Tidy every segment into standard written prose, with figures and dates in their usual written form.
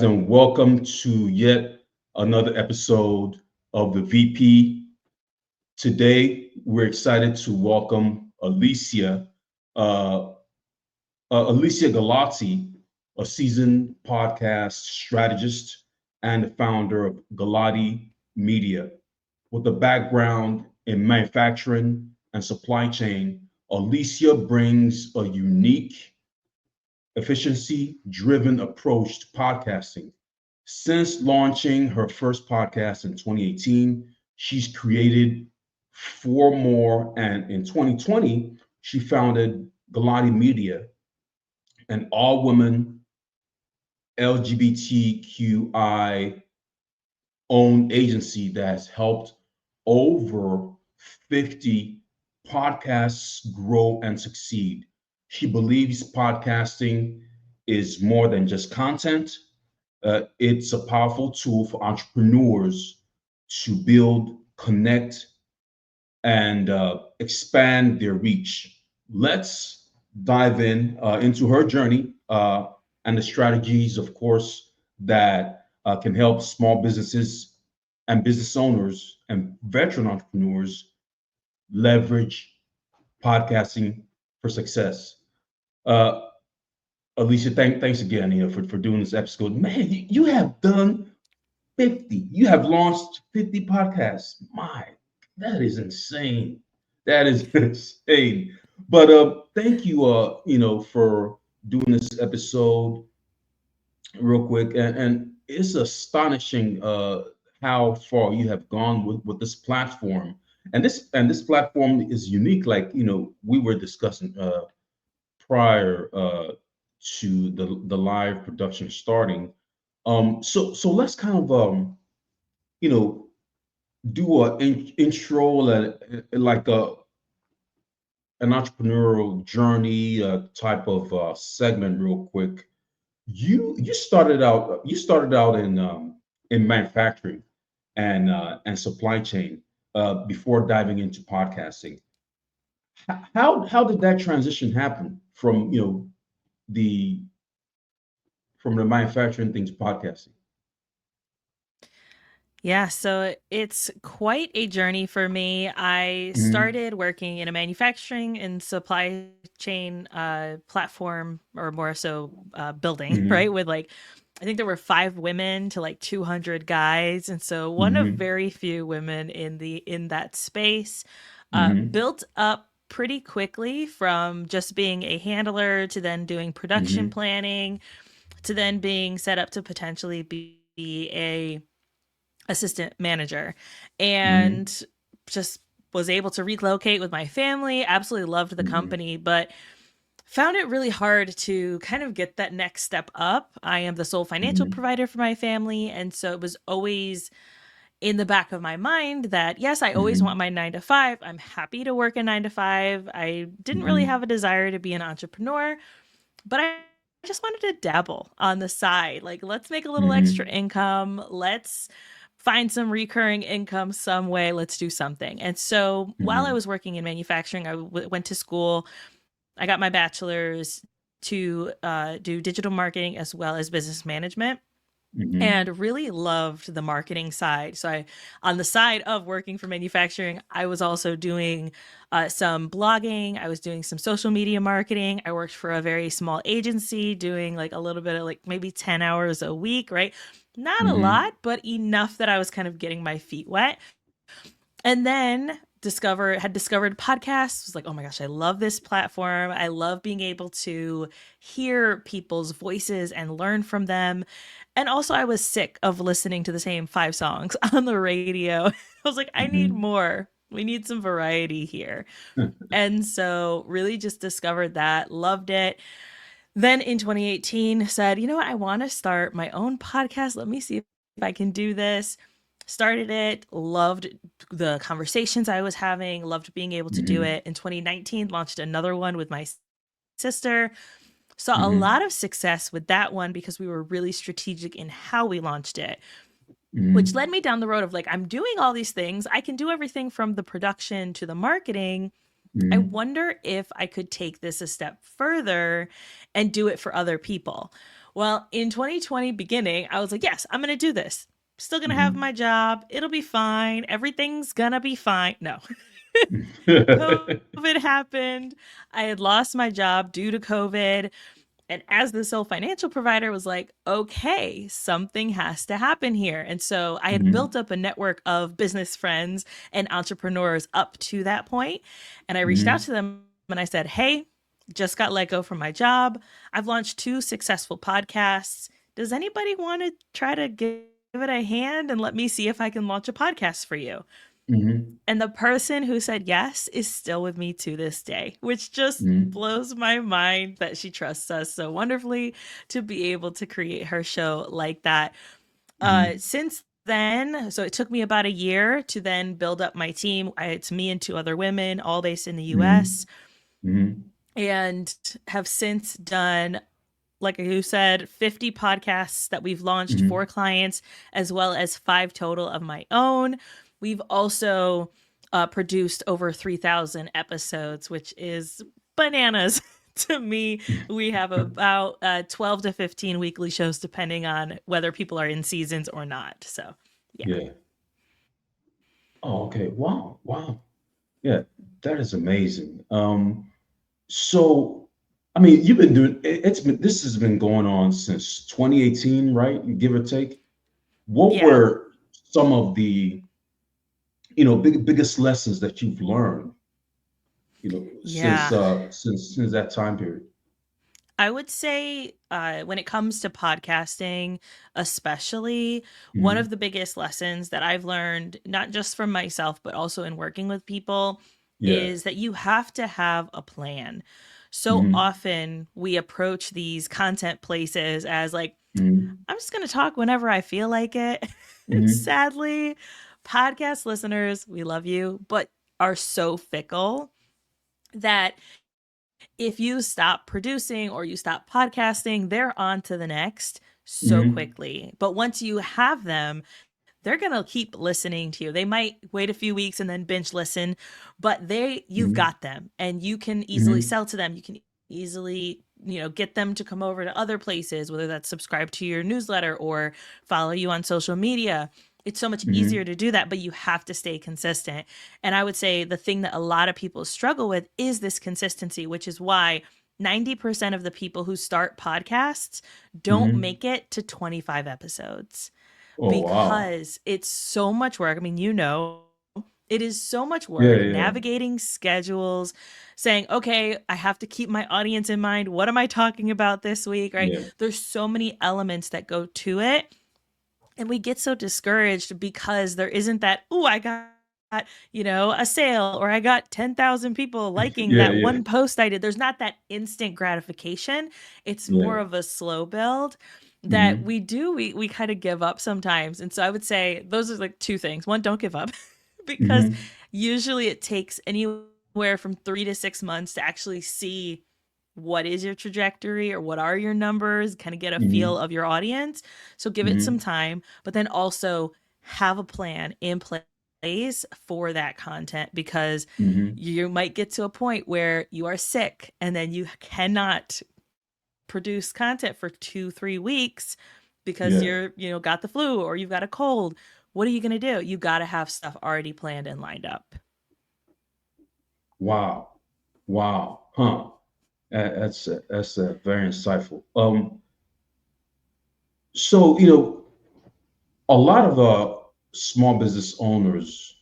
and welcome to yet another episode of the VP. Today, we're excited to welcome uh, Alesia Galati, a seasoned podcast strategist and the founder of Galati Media. With a background in manufacturing and supply chain, Alicia brings a unique, efficiency driven approach to podcasting. Since launching her first podcast in 2018, she's created four more, and in 2020, she founded Galati Media, an all women LGBTQI owned agency that has helped over 50 podcasts grow and succeed. She believes podcasting is more than just content. It's a powerful tool for entrepreneurs to build, connect, and expand their reach. Let's dive into her journey and the strategies, of course, that can help small businesses and business owners and veteran entrepreneurs leverage podcasting for success. Uh, Alicia, thanks again, for doing this episode. Man, you have done 50. You have launched 50 podcasts. My, that is insane. That is insane. But thank you, for doing this episode real quick. And it's astonishing how far you have gone with this platform. And this platform is unique, like we were discussing prior to the live production starting. So let's kind of you know do a intro, like an entrepreneurial journey type of segment real quick. You started out in manufacturing and supply chain before diving into podcasting. How did that transition happen from the from the manufacturing things to podcasting? Yeah, so it's quite a journey for me. I Hmm. started working in a manufacturing and supply chain platform, or more so building, right? Hmm. With like, I think there were 5 women to like 200 guys, and so one of Hmm. very few women in that space. Hmm. Built up pretty quickly from just being a handler to then doing production Hmm. planning to then being set up to potentially be a assistant manager, Hmm. and just was able to relocate with my family. Absolutely loved the Hmm. company, but found it really hard to kind of get that next step up. I am the sole financial Hmm. provider for my family, and so it was always in the back of my mind that yes, I always want Hmm. my 9 to 5. I'm happy to work a 9 to 5. I didn't really have Hmm. a desire to be an entrepreneur, but I just wanted to dabble on the side. Like, let's make a little extra Hmm. income. Let's find some recurring income some way. Let's do something. And so while I Hmm. was working in manufacturing, went to school. I got my bachelor's to do digital marketing as well as business management, Hmm. and really loved the marketing side. So on the side of working for manufacturing, I was also doing some blogging. I was doing some social media marketing. I worked for a very small agency doing like a little bit of like maybe 10 hours a week, right? Not a Hmm. lot, but enough that I was kind of getting my feet wet. And then discovered podcasts. Was like, oh my gosh, I love this platform. I love being able to hear people's voices and learn from them. And also, I was sick of listening to the same 5 songs on the radio. I was like, I need Hmm. more. We need some variety here. And so really just discovered that, loved it. Then in 2018 said, you know what, I want to start my own podcast. Let me see if I can do this. Started it, loved the conversations I was having, loved being able to do Hmm. it. In 2019, launched another one with my sister. Saw a Hmm. lot of success with that one because we were really strategic in how we launched it, which Hmm. led me down the road of like, I'm doing all these things. I can do everything from the production to the marketing. I Hmm. wonder if I could take this a step further and do it for other people. Well, in 2020 beginning, I was like, yes, I'm going to do this. Still going to have Hmm. my job. It'll be fine. Everything's going to be fine. No. COVID happened. I had lost my job due to COVID. And as the sole financial provider was like, okay, something has to happen here. And so I had built Hmm. up a network of business friends and entrepreneurs up to that point. And I reached out Hmm. to them and I said, hey, just got let go from my job. I've launched 2 successful podcasts. Does anybody want to try to give it a hand and let me see if I can launch a podcast for you? Hmm. And the person who said yes is still with me to this day, which just Hmm. blows my mind that she trusts us so wonderfully to be able to create her show like that. Hmm. Since then, so it took me about a year to then build up my team. It's me and 2 other women, all based in the US, Hmm. and have since done, like you said, 50 podcasts that we've launched for Hmm. clients, as well as 5 total of my own. We've also produced over 3,000 episodes, which is bananas to me. We have about 12 to 15 weekly shows, depending on whether people are in seasons or not. So, yeah. Yeah. Oh, okay. Wow. Wow. Yeah, that is amazing. So, I mean, you've been doing it's been this has been going on since 2018, right? Give or take. What Yeah. were some of the, biggest lessons that you've learned, Yeah. since that time period? I would say when it comes to podcasting, especially, one of Hmm. the biggest lessons that I've learned, not just from myself, but also in working with people, Yeah. is that you have to have a plan. So Hmm. often we approach these content places as like, Hmm. I'm just going to talk whenever I feel like it. Hmm. Sadly, podcast listeners, we love you, but are so fickle that if you stop producing or you stop podcasting, they're on to the next so Hmm. quickly. But once you have them, they're going to keep listening to you. They might wait a few weeks and then binge listen, but you've Hmm. got them and you can easily Hmm. sell to them. You can easily, get them to come over to other places, whether that's subscribe to your newsletter or follow you on social media. It's so much easier Hmm. to do that, but you have to stay consistent. And I would say the thing that a lot of people struggle with is this consistency, which is why 90% of the people who start podcasts don't Hmm. make it to 25 episodes Oh, wow. because it's so much work. I mean, it is so much Yeah, work yeah, navigating schedules, saying, okay, I have to keep my audience in mind. What am I talking about this week? Right? yeah, There's so many elements that go to it. And we get so discouraged because there isn't that, oh, I got, a sale or I got 10,000 people liking yeah, that yeah, one post I did. There's not that instant gratification. It's more yeah. of a slow build that Hmm. we kind of give up sometimes. And so I would say those are like 2 things. One, don't give up because Hmm. usually it takes anywhere from 3 to 6 months to actually see what is your trajectory or what are your numbers, kind of get a feel Hmm. of your audience. So give it some Hmm. time, but then also have a plan in place for that content because Hmm. you might get to a point where you are sick and then you cannot produce content for 2, 3 weeks because Yeah. you're got the flu or you've got a cold. What are you going to do? You got to have stuff already planned and lined up. Wow. Wow. Huh. That's very insightful. So a lot of small business owners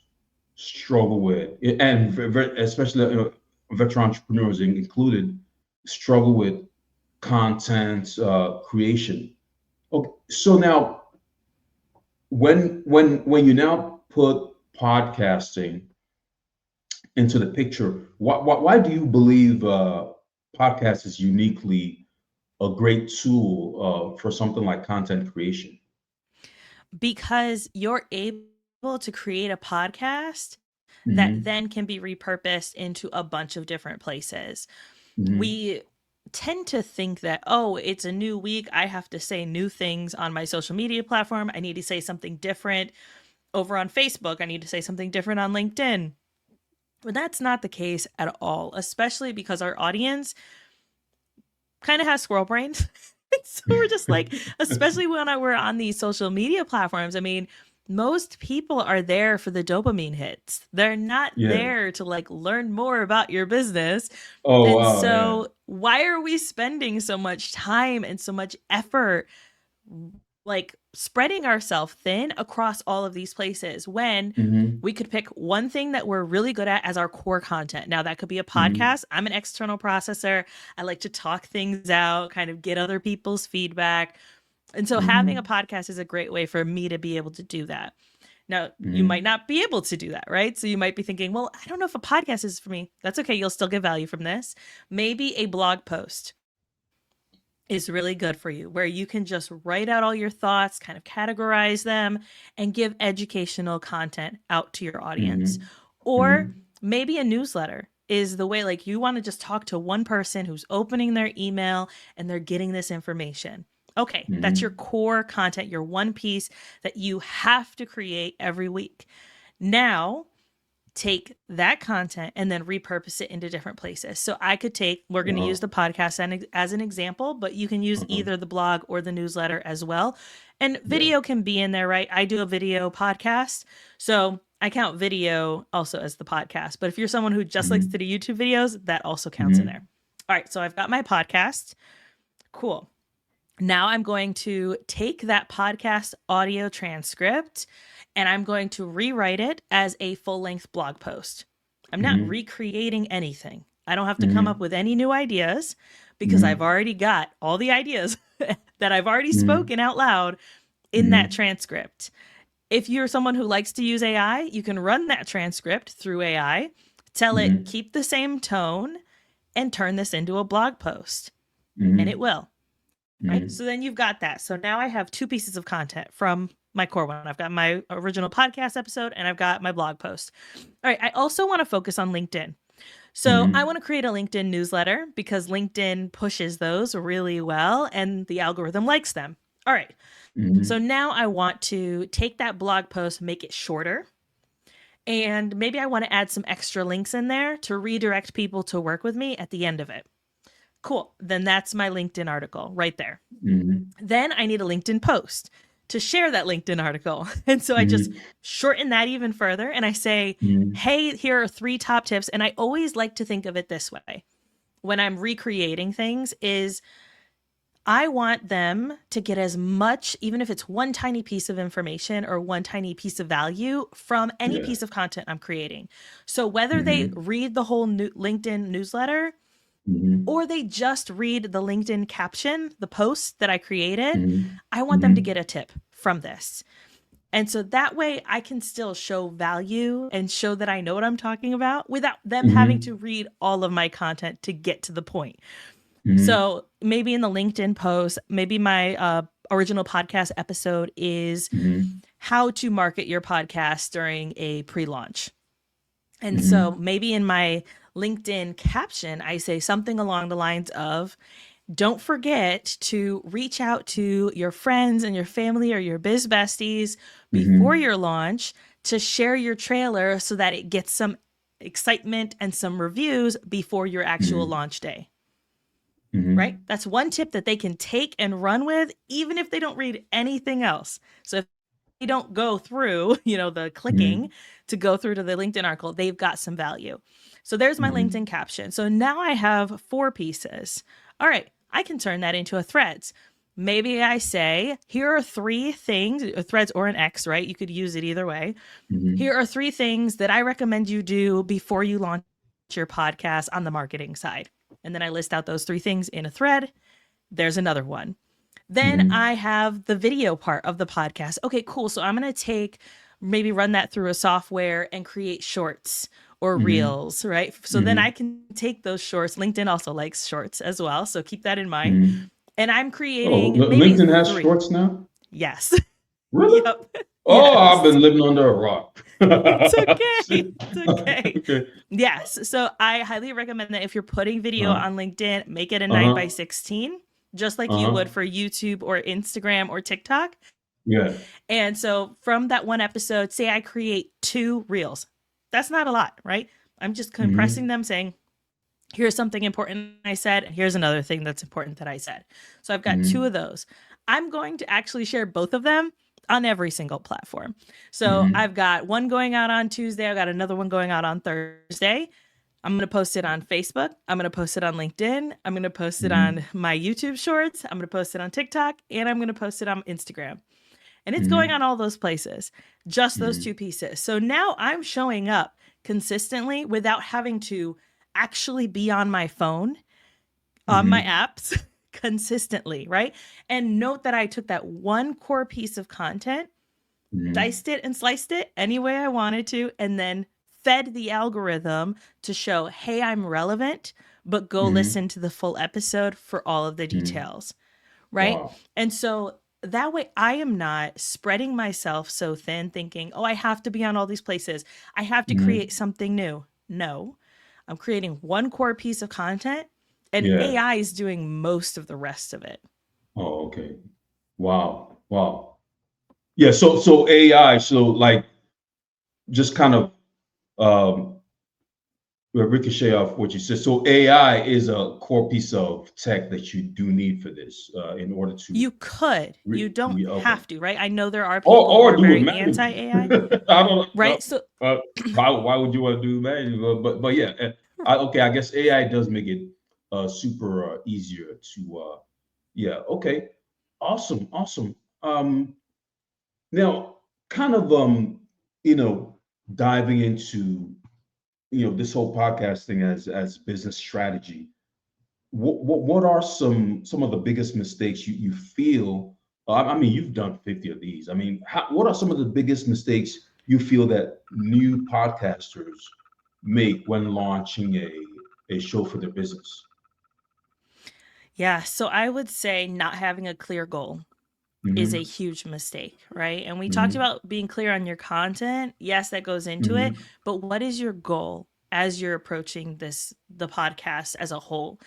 struggle with, and especially veteran entrepreneurs included, struggle with content creation. Okay, so now when you now put podcasting into the picture, why do you believe podcast is uniquely a great tool for something like content creation? Because you're able to create a podcast that Hmm. then can be repurposed into a bunch of different places. Hmm. We tend to think that, oh, it's a new week. I have to say new things on my social media platform. I need to say something different over on Facebook. I need to say something different on LinkedIn. But that's not the case at all, especially because our audience kind of has squirrel brains. So we're just like, especially when we're on these social media platforms, I mean, most people are there for the dopamine hits. They're not Yeah. there to like learn more about your business. Oh And wow. Yeah. so, why are we spending so much time and so much effort like spreading ourselves thin across all of these places when Mm-hmm. we could pick one thing that we're really good at as our core content? Now, that could be a Mm-hmm. podcast. I'm an external processor. I like to talk things out, kind of get other people's feedback. And so, having a Mm-hmm. podcast is a great way for me to be able to do that. Now, you might Mm-hmm. not be able to do that, right? So, you might be thinking, well, I don't know if a podcast is for me. That's okay. You'll still get value from this. Maybe a blog post is really good for you, where you can just write out all your thoughts, kind of categorize them, and give educational content out to your audience. Mm-hmm. Or Mm-hmm. maybe a newsletter is the way, like, you want to just talk to one person who's opening their email and they're getting this information. Okay, that's your Mm-hmm. core content, your one piece that you have to create every week. Now, take that content and then repurpose it into different places. So I could take, we're going to use Wow. the podcast as an example, but you can use Uh-huh. either the blog or the newsletter as well. And Yeah. video can be in there, right? I do a video podcast. So I count video also as the podcast. But if you're someone who just likes to Mm-hmm. do YouTube videos, that also counts in there. Mm-hmm. All right. So I've got my podcast. Cool. Now I'm going to take that podcast audio transcript and I'm going to rewrite it as a full length blog post. I'm not Mm-hmm. recreating anything. I don't have to come up Mm-hmm. with any new ideas because I've Mm-hmm. already got all the ideas that I've already Mm-hmm. spoken out loud in that Mm-hmm. transcript. If you're someone who likes to use AI, you can run that transcript through AI, tell it, Mm-hmm. keep the same tone, and turn this into a blog post. And it Mm-hmm. will. Right? Mm-hmm. So then you've got that. So now I have two pieces of content from my core one. I've got my original podcast episode and I've got my blog post. All right. I also want to focus on LinkedIn. So I Mm-hmm. want to create a LinkedIn newsletter because LinkedIn pushes those really well and the algorithm likes them. All right. So Mm-hmm. now I want to take that blog post, make it shorter, and maybe I want to add some extra links in there to redirect people to work with me at the end of it. Cool. Then that's my LinkedIn article right there. Mm-hmm. Then I need a LinkedIn post to share that LinkedIn article. And so I just Mm-hmm. shorten that even further and I say, Mm-hmm. hey, here are 3 top tips. And I always like to think of it this way when I'm recreating things is I want them to get as much, even if it's one tiny piece of information or one tiny piece of value from any Yeah. piece of content I'm creating. So whether they Mm-hmm. read the whole LinkedIn newsletter Mm-hmm. or they just read the LinkedIn caption, the post that I created, I Mm-hmm. want them to Mm-hmm. get a tip from this. And so that way I can still show value and show that I know what I'm talking about without them having to Mm-hmm. read all of my content to get to the point. Mm-hmm. So maybe in the LinkedIn post, maybe my original podcast episode is Mm-hmm. how to market your podcast during a pre launch. And so Mm-hmm. maybe in my LinkedIn caption, I say something along the lines of, don't forget to reach out to your friends and your family or your biz besties before Mm-hmm. your launch to share your trailer so that it gets some excitement and some reviews before your actual Mm-hmm. launch day. Right? Mm-hmm. That's one tip that they can take and run with, even if they don't read anything else. So if they don't go through, the clicking Mm-hmm. to go through to the LinkedIn article, they've got some value. So there's my LinkedIn Mm-hmm. caption. So now I have 4 pieces. All right, I can turn that into a threads. Maybe I say, here are 3 things, a threads or an X, right? You could use it either way. Here Mm-hmm. are 3 things that I recommend you do before you launch your podcast on the marketing side. And then I list out those 3 things in a thread. There's another one. Then I Mm-hmm. have the video part of the podcast. Okay, cool. So I'm going to maybe run that through a software and create shorts or Mm-hmm. reels, right? So then I Mm-hmm. can take those shorts. LinkedIn also likes shorts as well. So keep that in mind. Mm-hmm. And I'm Oh, creating maybe LinkedIn has 3. shorts now? Yes. Really? Yep. Oh, I've Yes. been living under a rock. It's okay. Shit. It's okay. Okay. Yes. So I highly recommend that if you're putting video Uh-huh. on LinkedIn, make it a 9 by Uh-huh. 16, just like you would Uh-huh. for YouTube or Instagram or TikTok. Yeah. And so from that one episode, say I create 2 reels. That's not a lot, right? I'm just compressing Mm-hmm. them saying, Here's something important I said, and here's another thing that's important that I said. So I've got two Mm-hmm. of those. I'm going to actually share both of them on every single platform. So Mm-hmm. I've got one going out on Tuesday, I've got another one going out on Thursday. I'm going to post it on Facebook. I'm going to post it on LinkedIn. I'm going to post it Mm-hmm. on my YouTube shorts. I'm going to post it on TikTok, and I'm going to post it on Instagram. And it's going Mm-hmm. on all those places, just those Mm-hmm. two pieces. So now I'm showing up consistently without having to actually be on my phone, on my Mm-hmm. apps consistently, right? And note that I took that one core piece of content, Mm-hmm. diced it and sliced it any way I wanted to, and then fed the algorithm to show, hey, I'm relevant, but go Mm-hmm. listen to the full episode for all of the Mm-hmm. details, right? Wow. And so that way I am not spreading myself so thin thinking, oh, I have to be on all these places. I have to create Mm-hmm. something new. No, I'm creating one core piece of content and Yeah. AI is doing most of the rest of it. Oh, okay. Wow. Wow. Yeah. So AI. So like just kind of um, ricochet off what you said. So AI is a core piece of tech that you do need for this in order to. You could, you don't Okay. have to, right? I know there are Or people who are do it very manually. anti AI, I don't know. right? So Why would you want to do it manually? But yeah. Okay. I guess AI does make it super easier to. Yeah. Okay. Awesome. Awesome. Now, kind of you know, diving into this whole podcast thing as business strategy. What are some of the biggest mistakes you feel? I mean, you've done 50 of these. I mean, what are some of the biggest mistakes you feel that new podcasters make when launching a show for their business? yeah, so I would say not having a clear goal is a Mm-hmm. huge mistake, right? And we talked Mm-hmm. about being clear on your content. Yes, that goes into it, Mm-hmm. but what is your goal as you're approaching the podcast as a whole?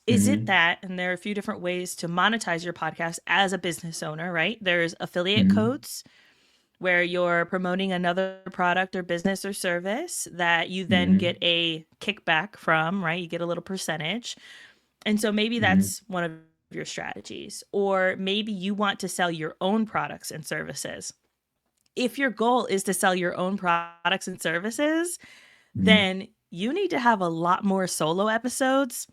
Is it Mm-hmm. that, and there are a few different ways to monetize your podcast as a business owner, right? There's affiliate Mm-hmm. codes where you're promoting another product or business or service that you then get Mm-hmm. a kickback from, right? You get a little percentage. And so maybe Mm-hmm. that's one of your strategies. Or maybe you want to sell your own products and services. If your goal is to sell your own products and services, Mm-hmm. then you need to have a lot more solo episodes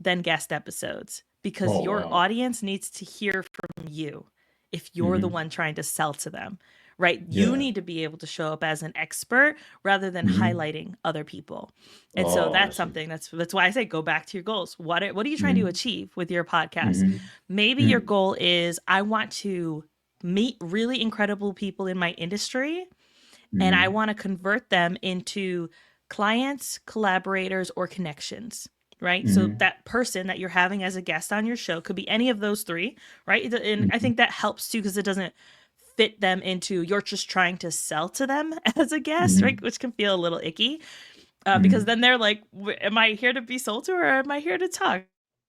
than guest episodes because Oh your wow. audience needs to hear from you if you're the Mm-hmm. one trying to sell to them, right? You Yeah. need to be able to show up as an expert rather than Mm-hmm. highlighting other people. And so Oh, I that's see. something that's why I say go back to your goals. What are you trying to Mm-hmm. achieve with your podcast? Mm-hmm. Maybe your Mm-hmm. goal is I want to meet really incredible people in my industry and I Mm-hmm. want to convert them into clients, collaborators, or connections. Right. So Mm-hmm. that person that you're having as a guest on your show could be any of those three. Right. And I think that helps too because it doesn't fit them into you're just trying to sell to them as a guest, right? Mm-hmm. Which can feel a little icky because Mm-hmm. then they're like, am I here to be sold to or am I here to talk?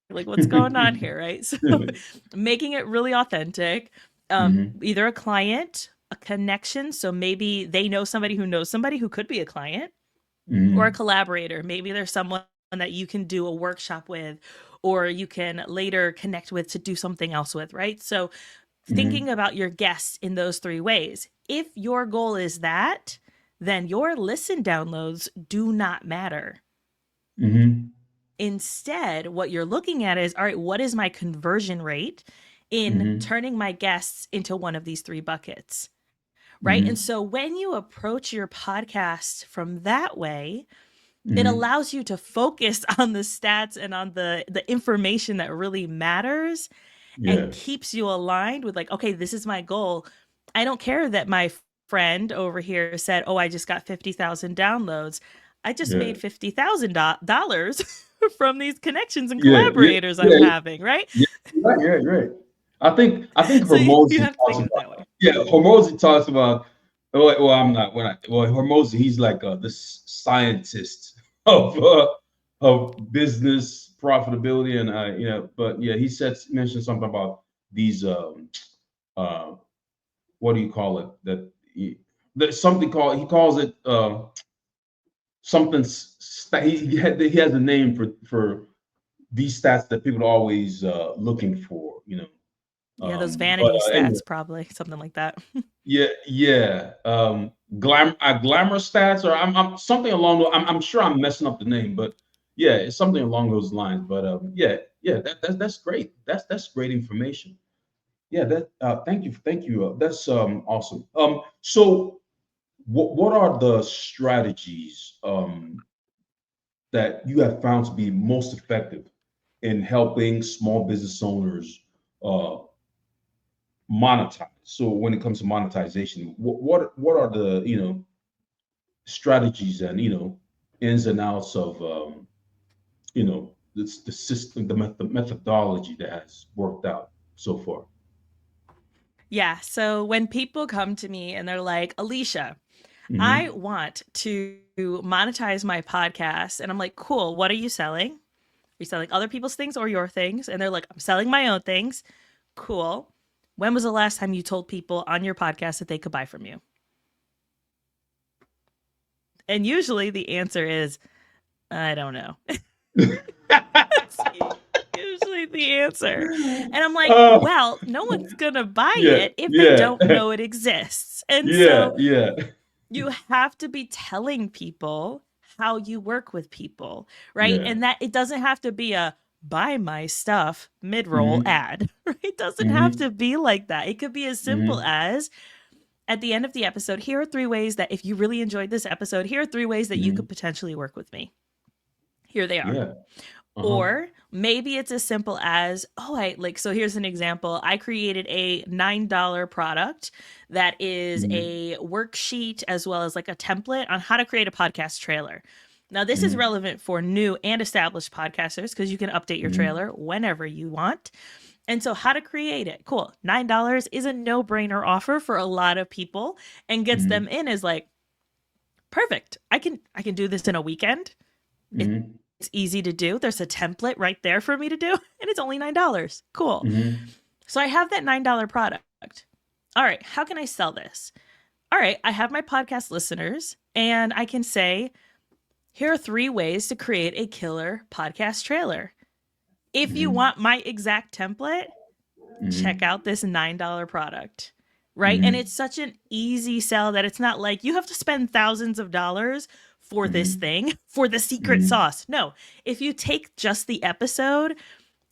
Like, what's going on here? Right. So making it really authentic, Mm-hmm. either a client, a connection. So maybe they know somebody who knows somebody who could be a client or a Mm-hmm. collaborator. Maybe there's someone that you can do a workshop with or you can later connect with to do something else with, right? So thinking Mm-hmm. about your guests in those three ways. If your goal is that, then your listen downloads do not matter. Mm-hmm. Instead, what you're looking at is all right, what is my conversion rate in Mm-hmm. turning my guests into one of these three buckets? Right. And Mm-hmm. so when you approach your podcast from that way, it Mm-hmm. allows you to focus on the stats and on the information that really matters and Yeah. keeps you aligned with like, okay, this is my goal. I don't care that my friend over here said, "Oh, I just got 50,000 downloads." I just Yeah. made $50,000 from these connections and Yeah. Yeah. collaborators I'm Yeah. having, right? Yeah. You're right. You're right. You're right. I think So you Hormozy have to talks think of it about that way. yeah. Hormozy talks about. Well, I'm not. When I well, Hormozy, he's like this scientist of business profitability, and But yeah, he mentioned something about these uh what do you call it? There's something called he calls it something. He has a name for these stats that people are always looking for. Yeah, those But vanity anyway, stats, probably something like that. yeah, yeah. Glamour stats, or I'm something along. I'm sure I'm messing up the name, but yeah, it's something along those lines. But yeah, yeah. That's great. That's great information. Yeah. Thank you. That's awesome. So what are the strategies that you have found to be most effective in helping small business owners uh, monetize? So when it comes to monetization, what are the strategies and ins and outs of the system, the methodology that has worked out so far? Yeah. So when people come to me and they're like, Alicia, I Hmm. want to monetize my podcast. And I'm like, cool. What are you selling? Are you selling other people's things or your things? And they're like, I'm selling my own things. Cool. When was the last time you told people on your podcast that they could buy from you? And usually the answer is, I don't know. That's usually the answer. And I'm like, Oh, well, no one's going to buy yeah, it if they yeah, don't know it exists. And yeah, so yeah. you have to be telling people how you work with people, right? Yeah. And that it doesn't have to be a buy my stuff mid-roll Hmm. ad, right? It doesn't have Hmm. to be like that. It could be as simple Hmm. as at the end of the episode, here are three ways that if you really enjoyed this episode, here are three ways that you could Hmm. potentially work with me. Here they are. Yeah. Uh-huh. Or maybe it's as simple as, oh, I like, so here's an example. I created a $9 product that is Hmm. a worksheet as well as like a template on how to create a podcast trailer. Now, this is Hmm. relevant for new and established podcasters because you can update your Hmm. trailer whenever you want. And so, how to create it? Cool. $9 is a no brainer offer for a lot of people and gets them Hmm. in as like, perfect. I can do this in a weekend. Hmm. It's easy to do. There's a template right there for me to do, and it's only $9. Cool. Hmm. So I have that $9 product. All right, how can I sell this? All right, I have my podcast listeners, and I can say, here are three ways to create a killer podcast trailer. If you Hmm. want my exact template, check Hmm. out this $9 product. Right. And Hmm. it's such an easy sell that it's not like you have to spend thousands of dollars for this Hmm. thing, for the secret Hmm. sauce. No, if you take just the episode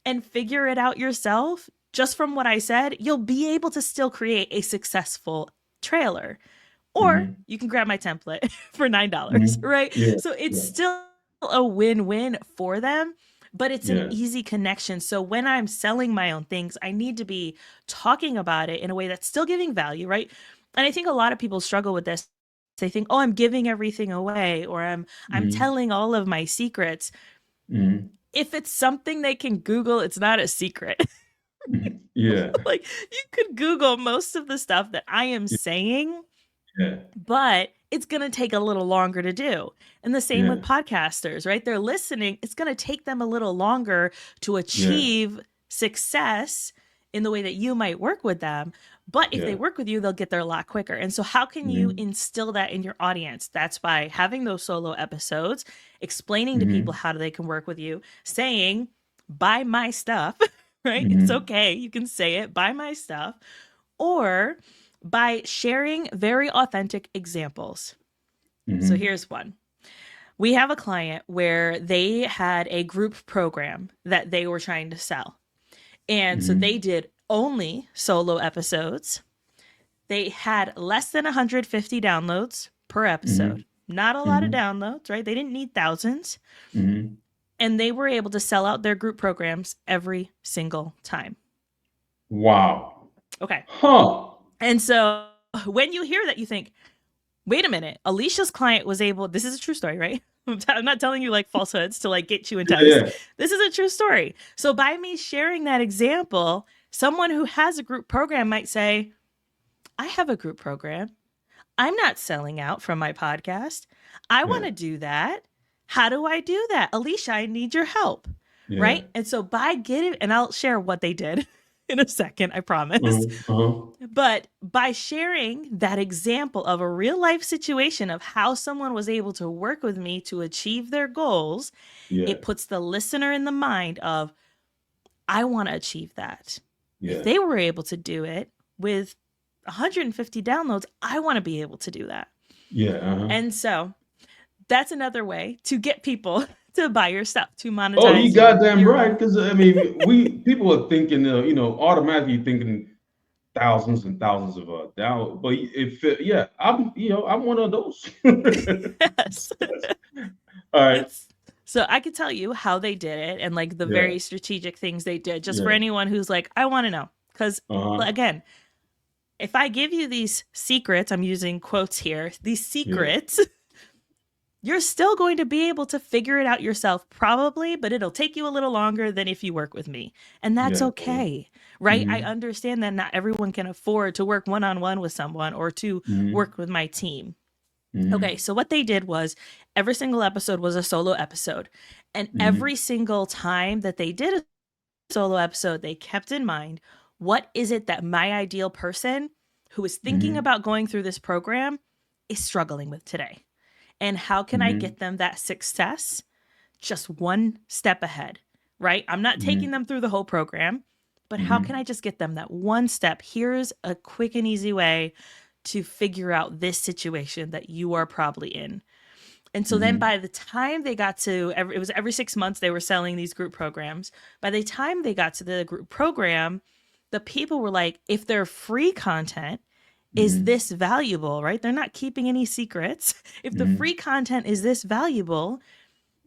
and figure it out yourself, just from what I said, you'll be able to still create a successful trailer. Or Hmm. you can grab my template for $9, Hmm. right? Yeah. So it's Yeah. still a win-win for them, but it's an Yeah. easy connection. So when I'm selling my own things, I need to be talking about it in a way that's still giving value, right? And I think a lot of people struggle with this. They think, "Oh, I'm giving everything away or I'm Hmm. telling all of my secrets." Hmm. If it's something they can Google, it's not a secret. Yeah. Like you could Google most of the stuff that I am saying, Yeah. but it's going to take a little longer to do. And the same with Yeah. podcasters, right? They're listening. It's going to take them a little longer to Yeah. achieve success in the way that you might work with them. But if they Yeah. work with you, they'll get there a lot quicker. And so, how can you Hmm. instill that in your audience? That's by having those solo episodes, explaining to people Hmm. how they can work with you, saying, buy my stuff, right? It's Hmm. okay. You can say it, buy my stuff. Or by sharing very authentic examples. So Hmm. here's one. We have a client where they had a group program that they were trying to sell. And so they Hmm. did only solo episodes. They had less than 150 downloads per episode. Hmm. Not a lot of Hmm. downloads, right? They didn't need thousands. Hmm. And they were able to sell out their group programs every single time. Wow. Okay. Huh. And so when you hear that, you think, wait a minute, Alicia's client was able, this is a true story, right? I'm not telling you like falsehoods to like get you Yeah. enticed. Yeah. This is a true story. So by me sharing that example, someone who has a group program might say, I have a group program. I'm not selling out from my podcast. I want Yeah. to do that. How do I do that? Alicia, I need your help. Yeah. Right. And so by getting, and I'll share what they did. in a second, I promise. Uh-huh. But by sharing that example of a real life situation of how someone was able to work with me to achieve their goals, Yeah. it puts the listener in the mind of, I want to achieve that. If Yeah. they were able to do it with 150 downloads, I want to be able to do that. Yeah. Uh-huh. And so that's another way to get people to buy your stuff, to Oh, you monetize goddamn your right. Because I mean, we people are thinking, automatically thinking thousands and thousands of down. But if yeah, I'm one of those. yes. All right. So I could tell you how they did it and like the Yeah. very strategic things they did just for Yeah. anyone who's like, I want to know. Because Uh-huh. again, if I give you these secrets, I'm using quotes here, these Yeah. secrets, you're still going to be able to figure it out yourself, probably, but it'll take you a little longer than if you work with me. And that's Yeah. okay, right? I Mm-hmm. understand that not everyone can afford to work one on one with someone or to Mm-hmm. work with my team. Okay, Mm-hmm. so what they did was every single episode was a solo episode. And Mm-hmm. every single time that they did a solo episode, they kept in mind, what is it that my ideal person who is thinking Mm-hmm. about going through this program is struggling with today? And how can I Mm-hmm. get them that success just one step ahead, right? I'm not taking Mm-hmm. them through the whole program, but how can Mm-hmm. I just get them that one step? Here's a quick and easy way to figure out this situation that you are probably in. And so then Mm-hmm. by the time they got to it was every 6 months they were selling these group programs. By the time they got to the group program, the people were like, if they're free content, is Mm-hmm. this valuable, right? They're not keeping any secrets. If the Mm-hmm. free content is this valuable,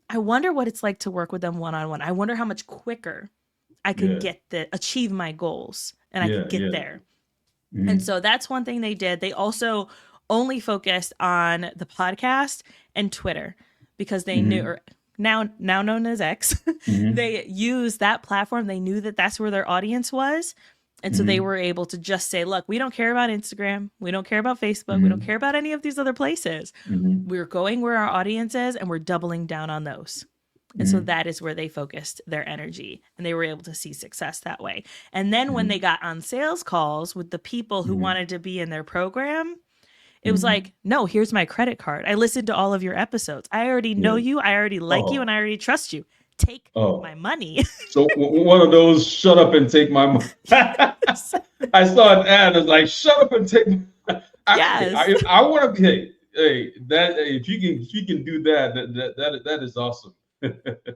I wonder what it's like to work with them one on one. I wonder how much quicker I could Yeah. get the achieve my goals and I could Yeah. get Yeah. there. And Mm-hmm. so that's one thing they did. They also only focused on the podcast and Twitter because they knew, Mm-hmm. or now known as X, Mm-hmm. they used that platform. They knew that that's where their audience was. And so they Mm-hmm. were able to just say, look, we don't care about Instagram. We don't care about Facebook. We don't Mm-hmm. care about any of these other places. Mm-hmm. We're going where our audience is and we're doubling down on those. And so Mm-hmm. that is where they focused their energy and they were able to see success that way. And then when Mm-hmm. they got on sales calls with the people who Mm-hmm. wanted to be in their program, it was Mm-hmm. like, no, here's my credit card. I listened to all of your episodes. I already know Yeah. you. I already like you and Oh. I already trust you. Take my Oh. money. So one of those, shut up and take my money. I saw an ad. It's like, shut up and take. Hey, yes. I want to be. Hey, that hey, if you can do that, that is awesome.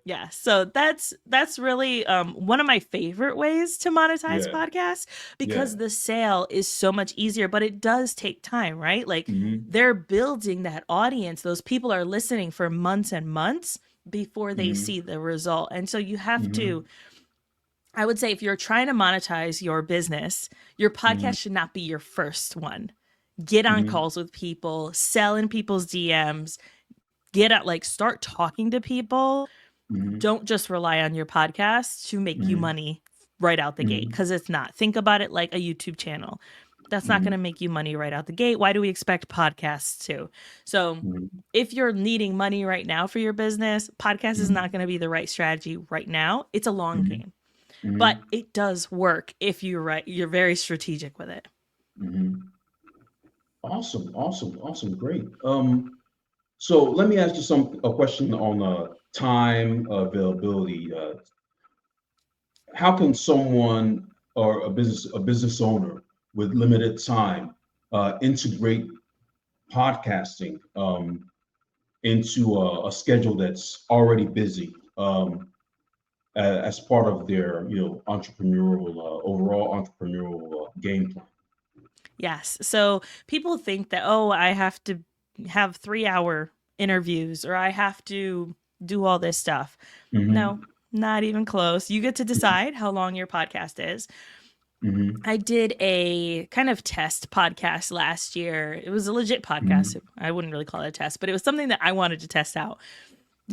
Yeah, so that's really one of my favorite ways to monetize Yeah. podcasts Yeah. because the sale is so much easier, but it does take time, right? Like Mm-hmm. they're building that audience. Those people are listening for months and months before they Mm-hmm. see the result. And so you have to, Mm-hmm. I would say if you're trying to monetize your business, your Mm-hmm. podcast should not be your first one. Get on Mm-hmm. calls with people, sell in people's DMs, get out, like start talking to people. Mm-hmm. Don't just rely on your podcast to make you Mm-hmm. money right out the gate Mm-hmm. because it's not. Think about it like a YouTube channel. That's not going to Mm-hmm. make you money right out the gate. Why do we expect podcasts to? So, Mm-hmm. if you're needing money right now for your business, podcast is not going to be the right strategy right now. It's a long Mm-hmm. game, but Mm-hmm. it does work if you're right. You're very strategic with it. Mm-hmm. Awesome. Awesome. Awesome. Great. So let me ask you a question on time availability. How can someone or a business owner with limited time integrate podcasting into a schedule that's already busy as part of their entrepreneurial overall entrepreneurial game plan? Yes. So people think that, oh, I have to have 3 hour interviews or I have to do all this stuff. No, Mm-hmm. not even close. You get to decide how long your podcast is. Mm-hmm. I did a kind of test podcast last year. It was a legit Mm-hmm. podcast. I wouldn't really call it a test, but it was something that I wanted to test out.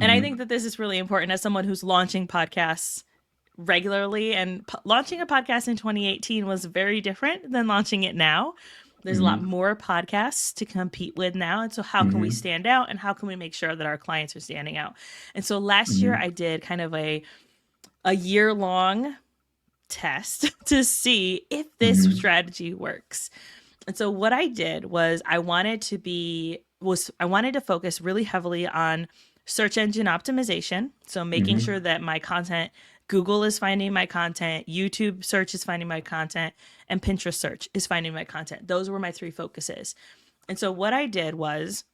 And I think Mm-hmm. that this is really important as someone who's launching podcasts regularly. And launching a podcast in 2018 was very different than launching it now. There's a lot Mm-hmm. more podcasts to compete with now. And so, how can we Mm-hmm. stand out and how can we make sure that our clients are standing out? And so, last year I did kind of a year long test to see if this Mm-hmm. strategy works. And so what I did was I wanted to focus really heavily on search engine optimization. So making Mm-hmm. sure that my content, Google is finding my content, YouTube search is finding my content, and Pinterest search is finding my content. Those were my three focuses. And so what I did was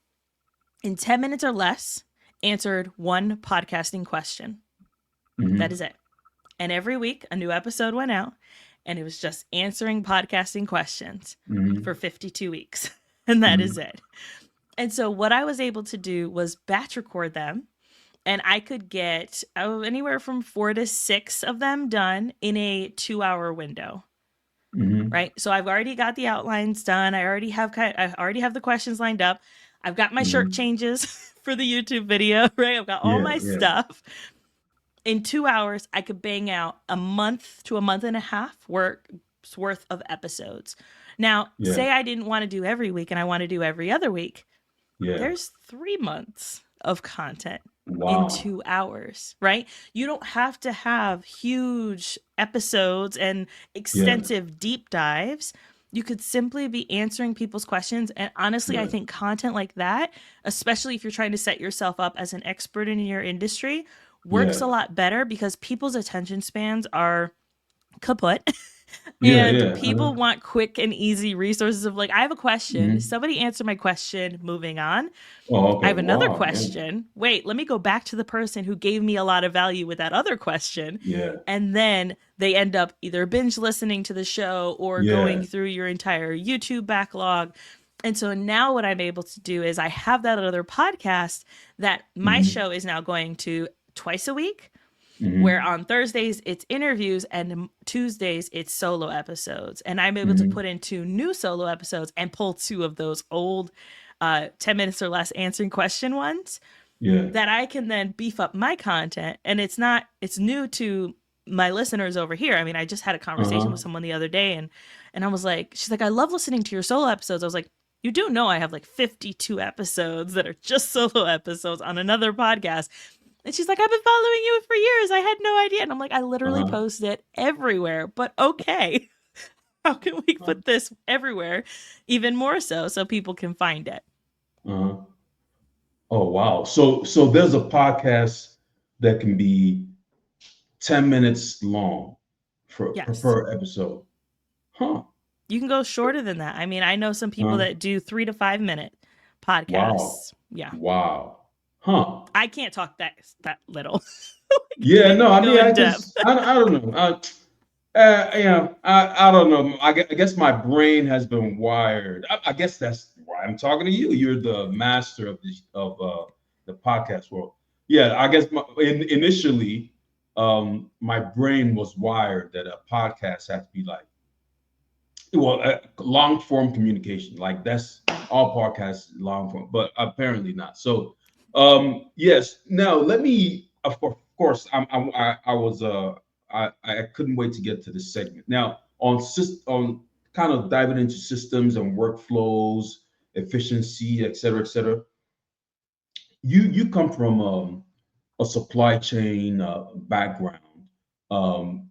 in 10 minutes or less, answered one podcasting question. That Mm-hmm. is it. And every week, a new episode went out, and it was just answering podcasting questions Mm-hmm. for 52 weeks. And that is Mm-hmm. it. And so, what I was able to do was batch record them, and I could get anywhere from 4 to 6 of them done in a 2 hour window. Mm-hmm. Right. So I've already got the outlines done. I already have the questions lined up. I've got my shirt Mm-hmm. changes for the YouTube video, right? I've got all Yeah, my yeah, stuff. In 2 hours, I could bang out a month to a month and a half worth of episodes. Now, yeah, say I didn't want to do every week and I want to do every other week, yeah. there's 3 months of content in Wow. 2 hours, right? You don't have to have huge episodes and Yeah, extensive deep dives. You could simply be answering people's questions. And honestly, I yeah, think content like that, especially if you're trying to set yourself up as an expert in your industry, works yeah, a lot better because people's attention spans are kaput. yeah, And yeah. people want quick and easy resources of like, I have a question. Mm-hmm. Somebody answer my question, moving on. Oh, I okay. have another Wow. Yeah, question. Wait, let me go back to the person who gave me a lot of value with that other question. yeah, And then they end up either binge listening to the show or yeah. going through your entire YouTube backlog. And so now what I'm able to do is I have that other podcast that my Mm-hmm. show is now going to twice a week, where Mm-hmm. on Thursdays it's interviews and Tuesdays it's solo episodes. And I'm able to Mm-hmm. put in 2 new solo episodes and pull 2 of those old 10 minutes or less answering question ones Yeah. that I can then beef up my content. And it's new to my listeners over here. I mean, I just had a conversation with Uh-huh. someone the other day, and I was like, she's like, I love listening to your solo episodes. I was like, you do know I have like 52 episodes that are just solo episodes on another podcast. And she's like, I've been following you for years. I had no idea. And I'm like, I literally Uh-huh. post it everywhere. But okay, how can we put this everywhere even more so people can find it? Uh-huh. Oh, wow. So there's a podcast that can be 10 minutes long for Yes. per episode. Huh. You can go shorter than that. I mean, I know some people Huh. that do 3 to 5 minute Wow. podcasts. Yeah. Wow. Huh. I can't talk that little. Yeah, I no, need to I go mean, in depth. I don't know. I don't know. I guess my brain has been wired. I guess that's why I'm talking to you. You're the master of the podcast world. Yeah, I guess initially, my brain was wired that a podcast had to be like, well, long form communication. Like that's all podcasts long form, but apparently not. So, yes. Now let me. Of course, I was. I couldn't wait to get to this segment. Now on kind of diving into systems and workflows, efficiency, et cetera, et cetera. You come from a supply chain background.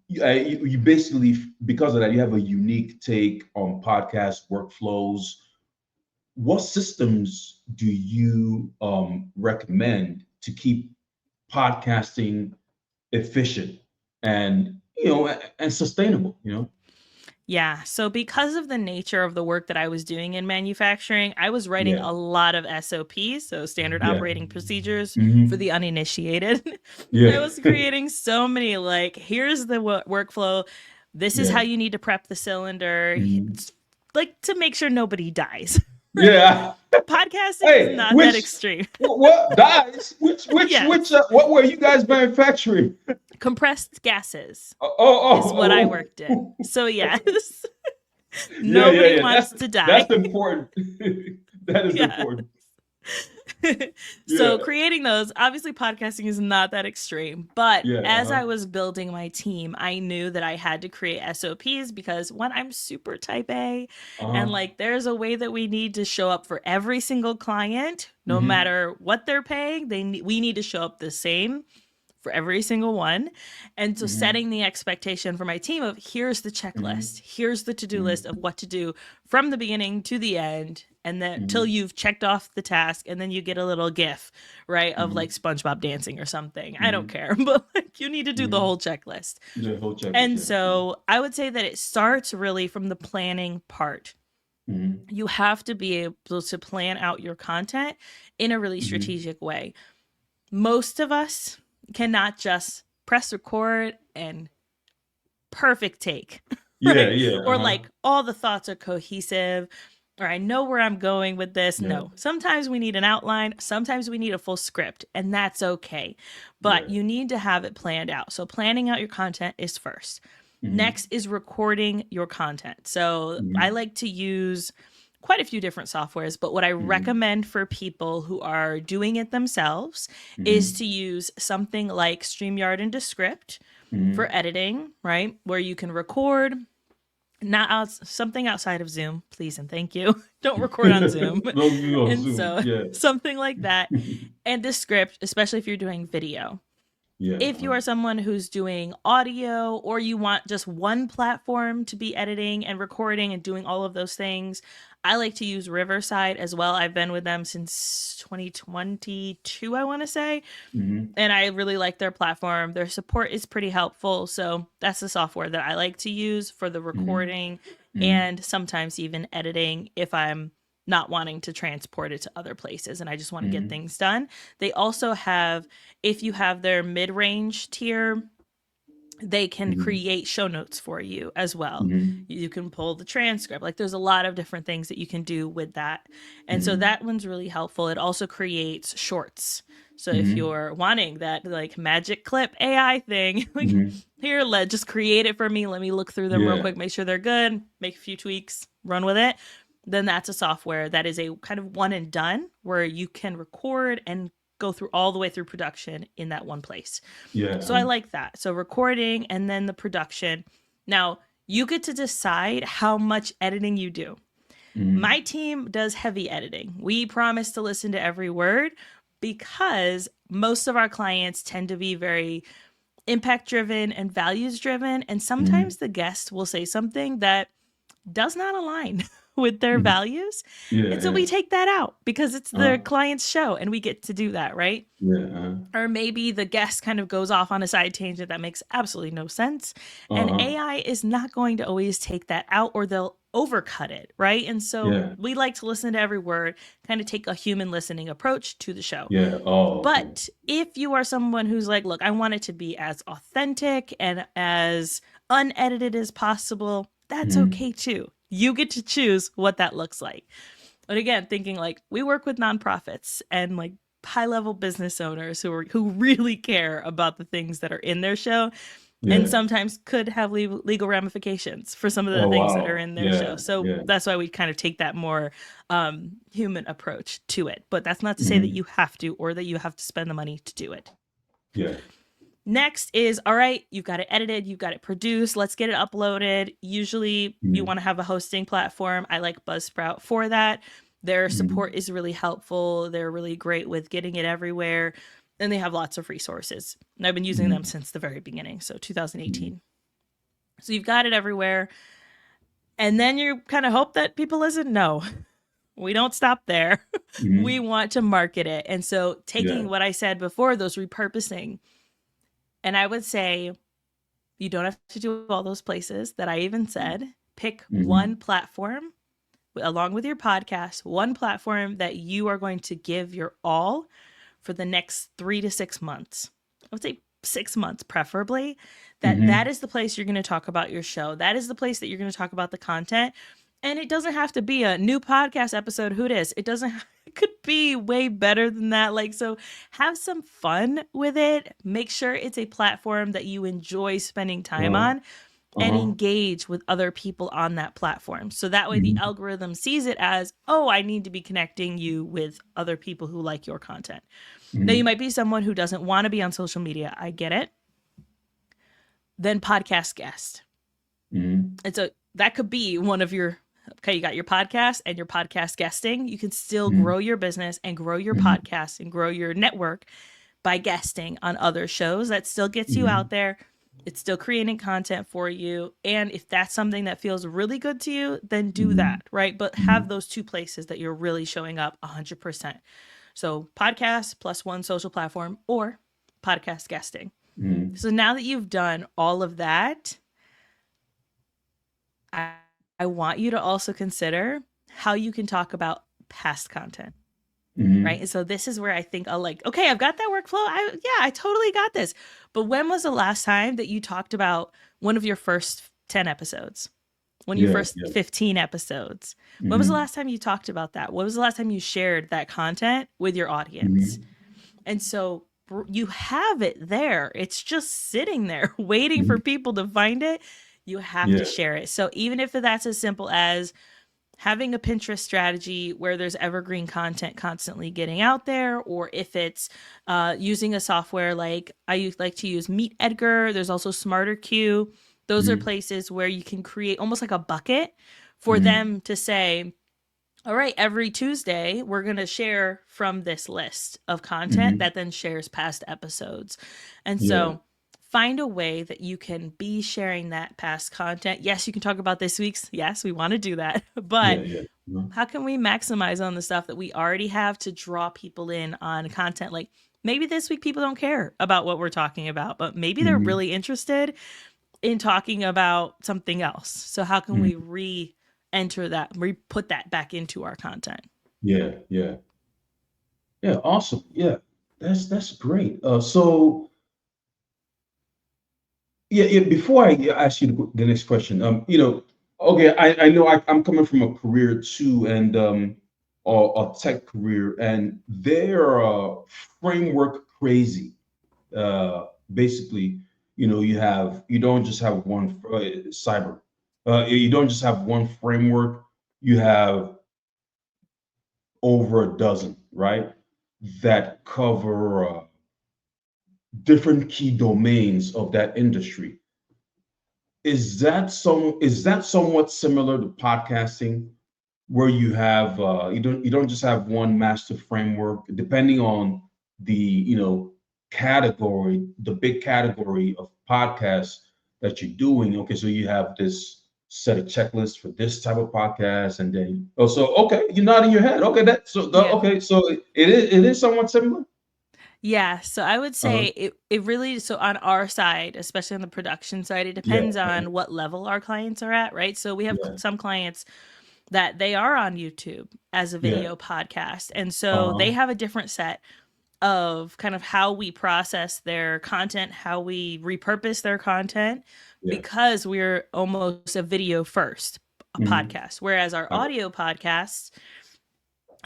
You basically, because of that, you have a unique take on podcast workflows. What systems do you recommend to keep podcasting efficient and and sustainable? Yeah. So, because of the nature of the work that I was doing in manufacturing, I was writing Yeah, a lot of SOPs, so standard yeah, operating procedures for hmm the uninitiated. I yeah, was creating so many, like, here's the workflow. This is how yeah, you need to prep the cylinder, hmm it's like to make sure nobody dies, right? yeah. Podcasting is Hey, not that which extreme. what dies? Which Yes. what were you guys manufacturing? Compressed gases Oh, is what I oh, worked in. oh. So, yes, Yeah, yeah, nobody yeah. wants to die. That's important. That is Yeah. important. So Yeah, creating those, obviously podcasting is not that extreme, but yeah, as I was building my team, I knew that I had to create SOPs because one, I'm super type A, and uh-huh. like there's a way that we need to show up for every single client, no Hmm. matter what they're paying. We need to show up the same for every single one. And so Mm-hmm. setting the expectation for my team of here's the checklist, Mm-hmm. here's the to-do list of what to do from the beginning to the end, and then till Mm-hmm. you've checked off the task, and then you get a little gif, right, of Mm-hmm. like SpongeBob dancing or something. I don't Mm-hmm. care, but like you need to do the Mm-hmm. whole checklist. The whole checklist, And yeah. Yeah. so I would say that it starts really from the planning part. Mm-hmm. You have to be able to plan out your content in a really Mm-hmm. strategic way. Most of us cannot just press record and perfect take, Yeah, right? yeah, Or uh-huh. like all the thoughts are cohesive, or I know where I'm going with this. Yeah, No, sometimes we need an outline, sometimes we need a full script, and that's okay. But yeah. you need to have it planned out. So, planning out your content is first. Mm-hmm. Next is recording your content. So, I Mm-hmm. like to use quite a few different softwares, but what I Mm-hmm. recommend for people who are doing it themselves is Mm-hmm. to use something like StreamYard and Descript for Mm-hmm. editing, right? Where you can record not out something outside of Zoom, please and thank you. Don't record on Zoom. Don't do on And Zoom. so Yeah. something like that. And the script, especially if you're doing video. Yeah. If you are someone who's doing audio or you want just one platform to be editing and recording and doing all of those things, I like to use Riverside as well. I've been with them since 2022, I want to say, Mm-hmm. and I really like their platform. Their support is pretty helpful. So that's the software that I like to use for the Mm-hmm. recording Mm-hmm. and sometimes even editing if I'm not wanting to transport it to other places and I just want to get Mm-hmm. things done. They also have, if you have their mid range tier, they can Mm-hmm. create show notes for you as well. Mm-hmm. You can pull the transcript. Like there's a lot of different things that you can do with that. And so Mm-hmm. that one's really helpful. It also creates shorts. So if Mm-hmm. you're wanting that like magic clip AI thing, like Mm-hmm. here, let just create it for me. Let me look through them real Yeah. quick, make sure they're good, make a few tweaks, run with it. Then that's a software that is a kind of one and done where you can record and go through all the way through production in that one place. Yeah. So I like that. So recording and then the production. Now, you get to decide how much editing you do. Mm-hmm. My team does heavy editing. We promise to listen to every word because most of our clients tend to be very impact driven and values driven. And Mm-hmm. sometimes the guest will say something that does not align with their Mm-hmm. values. Yeah. And so we Yeah. take that out because it's the Uh-huh. client's show and we get to do that, right? Yeah. Uh-huh. Or maybe the guest kind of goes off on a side tangent that makes absolutely no sense. And Uh-huh. AI is not going to always take that out or they'll overcut it, right? And so Yeah. we like to listen to every word, kind of take a human listening approach to the show. Yeah. Oh, okay. But if you are someone who's like, look, I want it to be as authentic and as unedited as possible, that's Mm-hmm. okay too. You get to choose what that looks like. But again, thinking like we work with nonprofits and like high level business owners who really care about the things that are in their show and Yeah. sometimes could have legal ramifications for some of the Oh, things that are wow. in their show. Yeah. So Yeah. that's why we kind of take that more human approach to it. But that's not to say that Mm-hmm. you have to or that you have to spend the money to do it. Yeah. Next is all right, you've got it edited, you've got it produced, let's get it uploaded. Usually you Mm-hmm. want to have a hosting platform. I like Buzzsprout for that. Their support Mm-hmm. is really helpful. They're really great with getting it everywhere. And they have lots of resources. And I've been using them Mm-hmm. since the very beginning, so Mm-hmm. 2018. So you've got it everywhere. And then you kind of hope that people listen. No, we don't stop there. We Mm-hmm. want to market it. And so Yeah. taking what I said before, those repurposing, and I would say you don't have to do all those places that I even said. Pick one Mm-hmm. platform along with your podcast, one platform that you are going to give your all for the next 3 to 6 months. I would say 6 months, preferably. That Mm-hmm. is the place you're going to talk about your show. That is the place that you're going to talk about the content. And it doesn't have to be a new podcast episode. Who it is? It doesn't. It could be way better than that. Like so, have some fun with it. Make sure it's a platform that you enjoy spending time Uh-huh. on and Uh-huh. engage with other people on that platform. So that way the Mm-hmm. algorithm sees it as, oh, I need to be connecting you with other people who like your content. Now, you Mm-hmm. might be someone who doesn't want to be on social media. I get it. Then podcast guest. Mm-hmm. And so that could be one of your, okay, you got your podcast and your podcast guesting. You can still Mm-hmm. grow your business and grow your Mm-hmm. podcast and grow your network by guesting on other shows. That still gets you out Mhm. there. It's still creating content for you. And if that's something that feels really good to you, then do Mhm. that, right? But have Mhm. those two places that you're really showing up 100%. So, podcast plus one social platform or podcast guesting. Mhm. So, now that you've done all of that, I, I want you to also consider how you can talk about past content, right? Mhm. And so this is where I think I'll like, okay, I've got that workflow. I totally got this. But when was the last time that you talked about one of your first 10 episodes? One of your Yeah, first yeah. 15 episodes? When was the Mhm. last time you talked about that? When was the last time you shared that content with your audience? Mhm. And so you have it there. It's just sitting there waiting for Mhm. people to find it. You have to Yeah. share it. So even if that's as simple as having a Pinterest strategy where there's evergreen content constantly getting out there, or if it's using a software like like to use Meet Edgar, there's also Smarter Queue. Those are Mhm. places where you can create almost like a bucket for Mhm. them to say, all right, every Tuesday, we're going to share from this list of content Mhm. that then shares past episodes. And Yeah. so find a way that you can be sharing that past content. Yes, you can talk about this week's. Yes, we want to do that. But Yeah, yeah. Mhm. how can we maximize on the stuff that we already have to draw people in on content? Like maybe this week people don't care about what we're talking about, but maybe they're Mhm. really interested in talking about something else. So how can we Mhm. re-enter that, re-put that back into our content? Yeah, yeah. Yeah, awesome. Yeah. That's great. So yeah, yeah, before I ask you the next question, okay, I know I'm coming from a career too, and a tech career, and they're framework crazy. Basically, you don't just have one cyber, you don't just have one framework. You have over a dozen, right? That cover different key domains of that industry. Is that somewhat similar to podcasting, where you don't just have one master framework depending on the category, the big category of podcasts that you're doing. Okay, so you have this set of checklists for this type of podcast, and then so okay, you're nodding your head. Okay, Yeah. okay, so it is somewhat similar. Yeah. So I would Uh-huh. say it really, so on our side, especially on the production side, it Yeah. depends Uh-huh. on what level our clients are at, right? So we have Yeah. some clients that they are on YouTube as a Yeah. video podcast. And so they Uh-huh. have a different set of kind of how we process their content, how we repurpose their content, Yeah. because we're almost a video first a Hmm. podcast. Whereas our I got audio podcasts,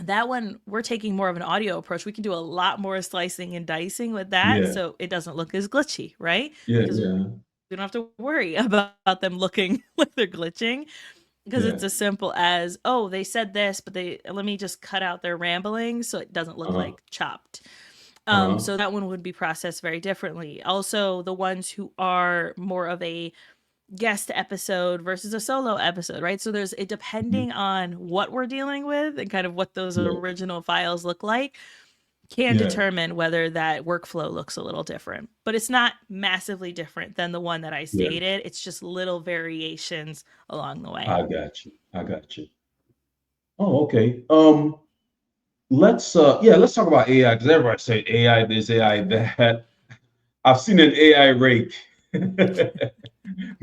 that one we're taking more of an audio approach. We can do a lot more slicing and dicing with you. that Yeah. so it doesn't look as glitchy, right? Yeah. Because Yeah. we don't have to worry about them looking like they're glitching, because Yeah. it's as simple as, oh, they said this, but they let me just cut out their rambling so it doesn't look Uh-huh. like chopped. Uh-huh. So that one would be processed very differently. Also, the ones who are more of a guest episode versus a solo episode, right? So there's it Mhm. depending on what we're dealing with and kind of what those Yeah. original files look like can Yeah. determine whether that workflow looks a little different. But it's not massively different than the one that I Yeah. stated. It's just little variations along the way. I got you. I got you. Oh, okay. Let's talk about AI, because everybody say AI this, AI that. I've seen an AI rake.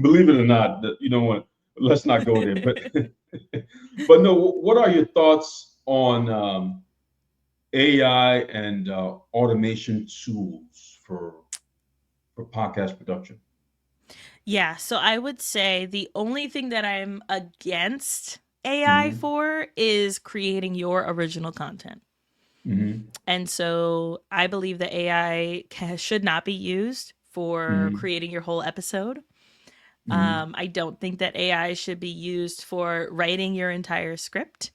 Believe it or not, you know what? Let's not go there. But but no, what are your thoughts on AI and automation tools for podcast production? Yeah, so I would say the only thing that I'm against AI Hmm. for is creating your original content. Hmm. And so I believe that AI should not be used for Hmm. creating your whole episode. Hmm. I don't think that AI should be used for writing your entire script.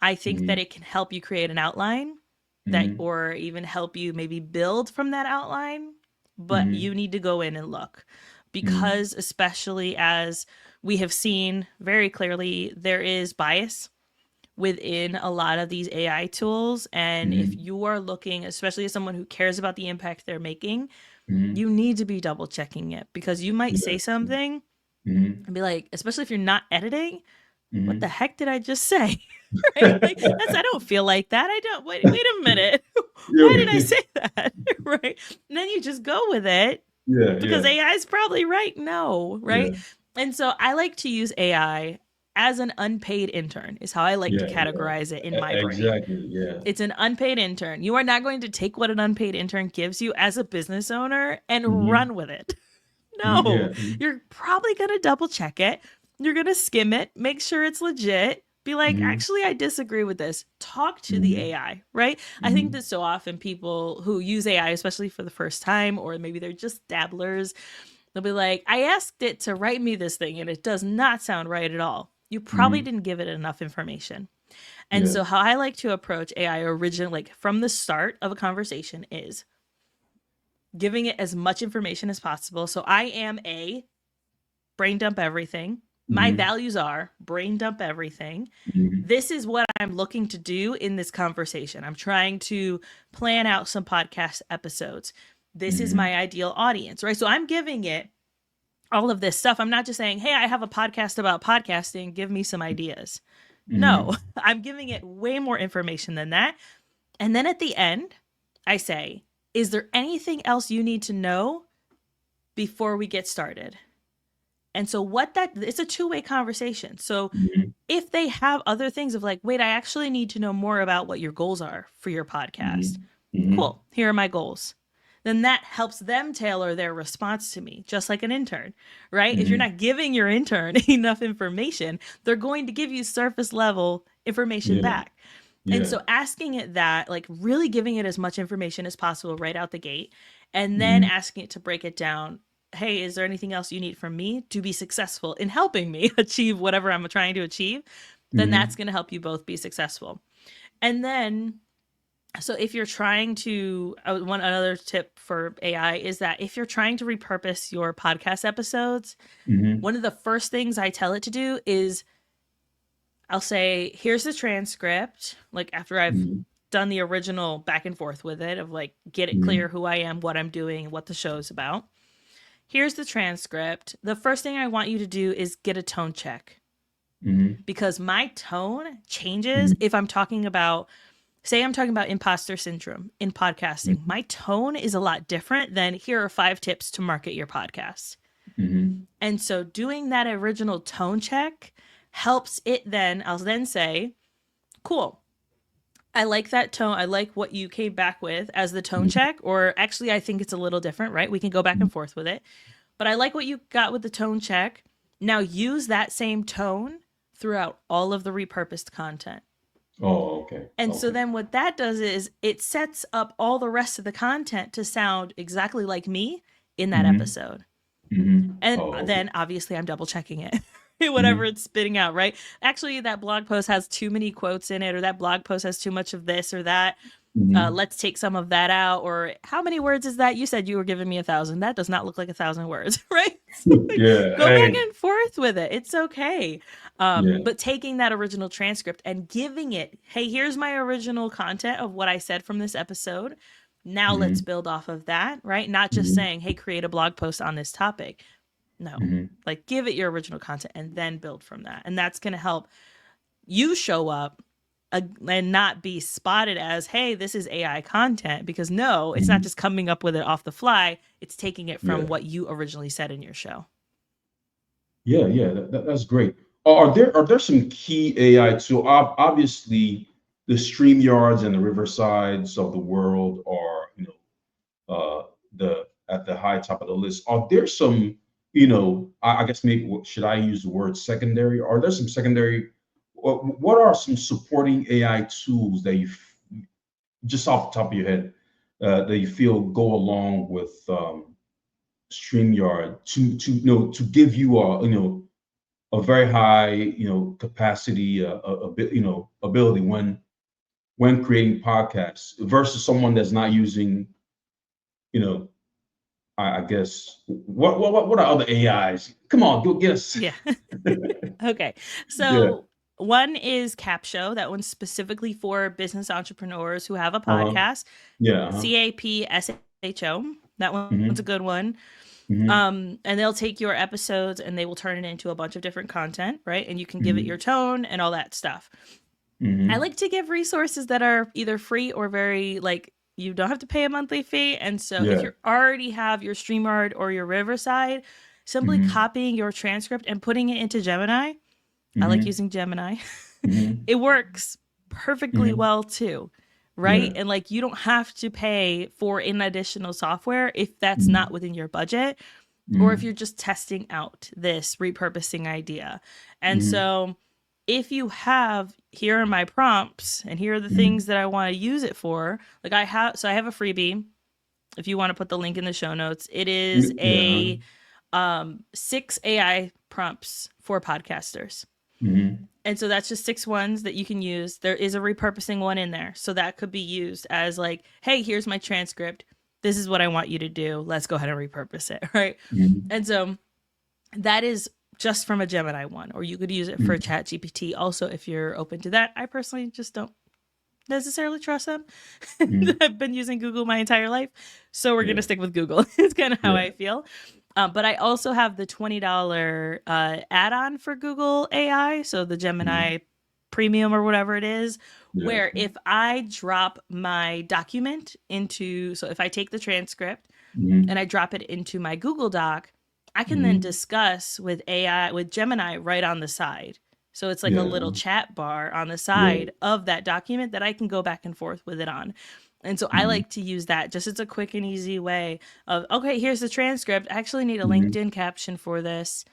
I think that Hmm. it can help you create an outline that, Hmm. or even help you maybe build from that outline, but you Hmm. need to go in and look, Hmm. because especially as we have seen very clearly, there is bias within a lot of these AI tools. And if Mm-hmm. you are looking, especially as someone who cares about the impact they're making, Mm-hmm. you need to be double checking it, because you might Yeah. say something Mm-hmm. and be like, especially if you're not editing, what the Mm-hmm. heck did I just say? Right? Like, I don't feel like that. I don't, wait a minute. Why did I Yeah. say that? Right? And then you just go with it Yeah. because Yeah. AI is probably right. No, right? Yeah. And so I like to use AI as an unpaid intern, is how I like to Yeah. Yeah. categorize it in my brain. Exactly. Yeah. It's an unpaid intern. You are not going to take what an unpaid intern gives you as a business owner and Mm-hmm. run with it. No, Yeah. you're probably going to double check it. You're going to skim it, make sure it's legit. Be like, Mm-hmm. actually, I disagree with this. Talk to the Mm-hmm. AI, right? I think Mm-hmm. that so often people who use AI, especially for the first time, or maybe they're just dabblers, they'll be like, I asked it to write me this thing and it does not sound right at all. You probably Mm-hmm. didn't give it enough information. And Yeah. so, how I like to approach AI originally, like from the start of a conversation, is giving it as much information as possible. So, I am a brain dump everything. My Mm-hmm. values are brain dump everything. Mm-hmm. This is what I'm looking to do in this conversation. I'm trying to plan out some podcast episodes. This is Mm-hmm. my ideal audience, right? So I'm giving it all of this stuff. I'm not just saying, hey, I have a podcast about podcasting, give me some ideas. No, Mm-hmm. I'm giving it way more information than that. And then at the end, I say, is there anything else you need to know before we get started? And so what that it's a two-way conversation. So Mm-hmm. if they have other things of like, wait, I actually need to know more about what your goals are for your podcast. Mm-hmm. Cool. Here are my goals. Then that helps them tailor their response to me, just like an intern, right? If you're Mm-hmm. not giving your intern enough information, they're going to give you surface level information Yeah. back. And Yeah. so asking it that, like really giving it as much information as possible right out the gate, and then Mm-hmm. asking it to break it down. Hey, is there anything else you need from me to be successful in helping me achieve whatever I'm trying to achieve? Then that's Mm-hmm. going to help you both be successful. And then, so if you're trying to, one another tip for AI is that if you're trying to repurpose your podcast episodes, Mm-hmm. one of the first things I tell it to do is I'll say, here's the transcript, like after I've Mm-hmm. done the original back and forth with it of like, get it clear Mm-hmm. who I am, what I'm doing, what the show's about. Here's the transcript. The first thing I want you to do is get a tone check, Mm-hmm. because my tone changes Mm-hmm. if I'm talking about, say, I'm talking about imposter syndrome in podcasting. My tone is a lot different than here are 5 tips to market your podcast. Mm-hmm. And so doing that original tone check helps it then, I'll then say, cool. I like that tone. I like what you came back with as the tone check, or actually, I think it's a little different, right? We can go back and forth with it. But I like what you got with the tone check. Now use that same tone throughout all of the repurposed content. Oh, okay. And so Okay. then what that does is it sets up all the rest of the content to sound exactly like me in that Mm-hmm. episode. Mm-hmm. And Oh, okay. then obviously I'm double checking it. Whatever Mm-hmm. it's spitting out, right? Actually, that blog post has too many quotes in it, or that blog post has too much of this or that. Mm-hmm. Let's take some of that out. Or how many words is that? You said you were giving me 1,000. That does not look like 1,000 words, right? So like, Yeah. go back Hey. and forth with it. It's okay. Yeah. But taking that original transcript and giving it, hey, here's my original content of what I said from this episode. Now let's Mm-hmm. build off of that, right? Not just Mm-hmm. saying, hey, create a blog post on this topic. No, Mm-hmm. like give it your original content and then build from that. And that's going to help you show up and not be spotted as, hey, this is AI content. Because no, it's not Mm-hmm. just coming up with it off the fly, it's taking it from Yeah. what you originally said in your show. Yeah. Yeah. That's great. Are there some key AI tools? Obviously, the StreamYards and the Riversides of the world are, the at the high top of the list. Are there some, I guess maybe should I use the word secondary? Are there some secondary? What are some supporting AI tools that just off the top of your head, that you feel go along with StreamYard to give you a very high capacity, a bit ability when creating podcasts versus someone that's not using you know I guess what are other AIs? Come on, go get us. Yeah. Okay. Yeah. So One is Capshow. That one's specifically for business entrepreneurs who have a Uh-huh. podcast. Yeah. Uh-huh. CAPSHO. That one's a good Mm-hmm. one. Mm-hmm. And they'll take your episodes and they will turn it into a bunch of different content, right? And you can give it your Mm-hmm. tone and all that stuff. I Mm-hmm. like to give resources that are either free or very like you don't have to pay a monthly fee. And so if Yeah. you already have your StreamYard or your Riverside, simply Mm-hmm. copying your transcript and putting it into Gemini. I like Mm-hmm. using Gemini. Mm-hmm. It works perfectly Mm-hmm. well too, right? Yeah. And like you don't have to pay for an additional software if that's not Mm-hmm. within your budget or if you're Mm-hmm. just testing out this repurposing idea. And Mm-hmm. so if you have here are my prompts and here are the things Mm-hmm. that I want to use it for, like I have a freebie if you want to put the link in the show notes. It is Yeah. a 6 AI prompts for podcasters. Mm-hmm. And so that's just 6 ones that you can use. There is a repurposing one in there. So that could be used as like, hey, here's my transcript. This is what I want you to do. Let's go ahead and repurpose it. Right. Mm-hmm. And so that is just from a Gemini one, or you could use it for Mm-hmm. Chat GPT also if you're open to that. I personally just don't necessarily trust them. Mm-hmm. I've been using Google my entire life. So we're going to Yeah. stick with Google. It's kind of how I Yeah. feel. But I also have the $20 add on for Google AI. So the Mm-hmm. Gemini Premium or whatever it is, Yeah. where if I drop my document into, so if I take the transcript and I Mm-hmm. drop it into my Google Doc, I can then Mm-hmm. discuss with AI, with Gemini right on the side. So it's like a Yeah. little chat bar on the Yeah. side of that document that I can go back and forth with it on. And so I Mm-hmm. like to use that just as a quick and easy way of, okay, here's the transcript. I actually need a Mm-hmm. LinkedIn caption for this.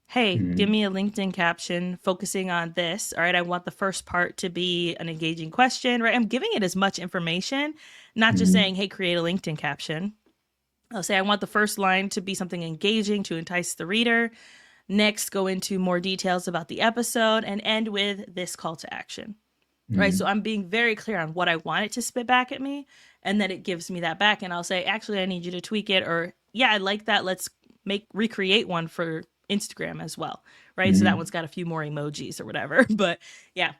Hey, give Mm-hmm. me a LinkedIn caption focusing on this. All right, I want the first part to be an engaging question, right? I'm giving it as much information, not just Mm-hmm. saying, hey, create a LinkedIn caption. I'll say, I want the first line to be something engaging to entice the reader. Next, go into more details about the episode and end with this call to action. Right. So Mm-hmm. I'm being very clear on what I want it to spit back at me. And then it gives me that back. And I'll say, actually, I need you to tweak it. Or, yeah, I like that. Let's recreate one for Instagram as well. Right. So that Mm-hmm. one's got a few more emojis or whatever. But yeah,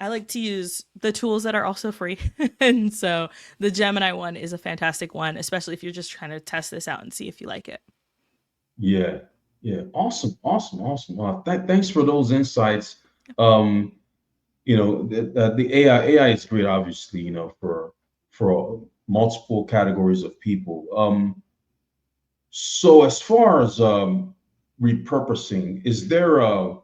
I like to use the tools that are also free. And so the Gemini one is a fantastic one, especially if you're just trying to test this out and see if you like it. Yeah. Yeah. Awesome. Awesome. Awesome. Thanks for those insights. Um, the AI is great, obviously, for multiple categories of people. So as far as repurposing, is there a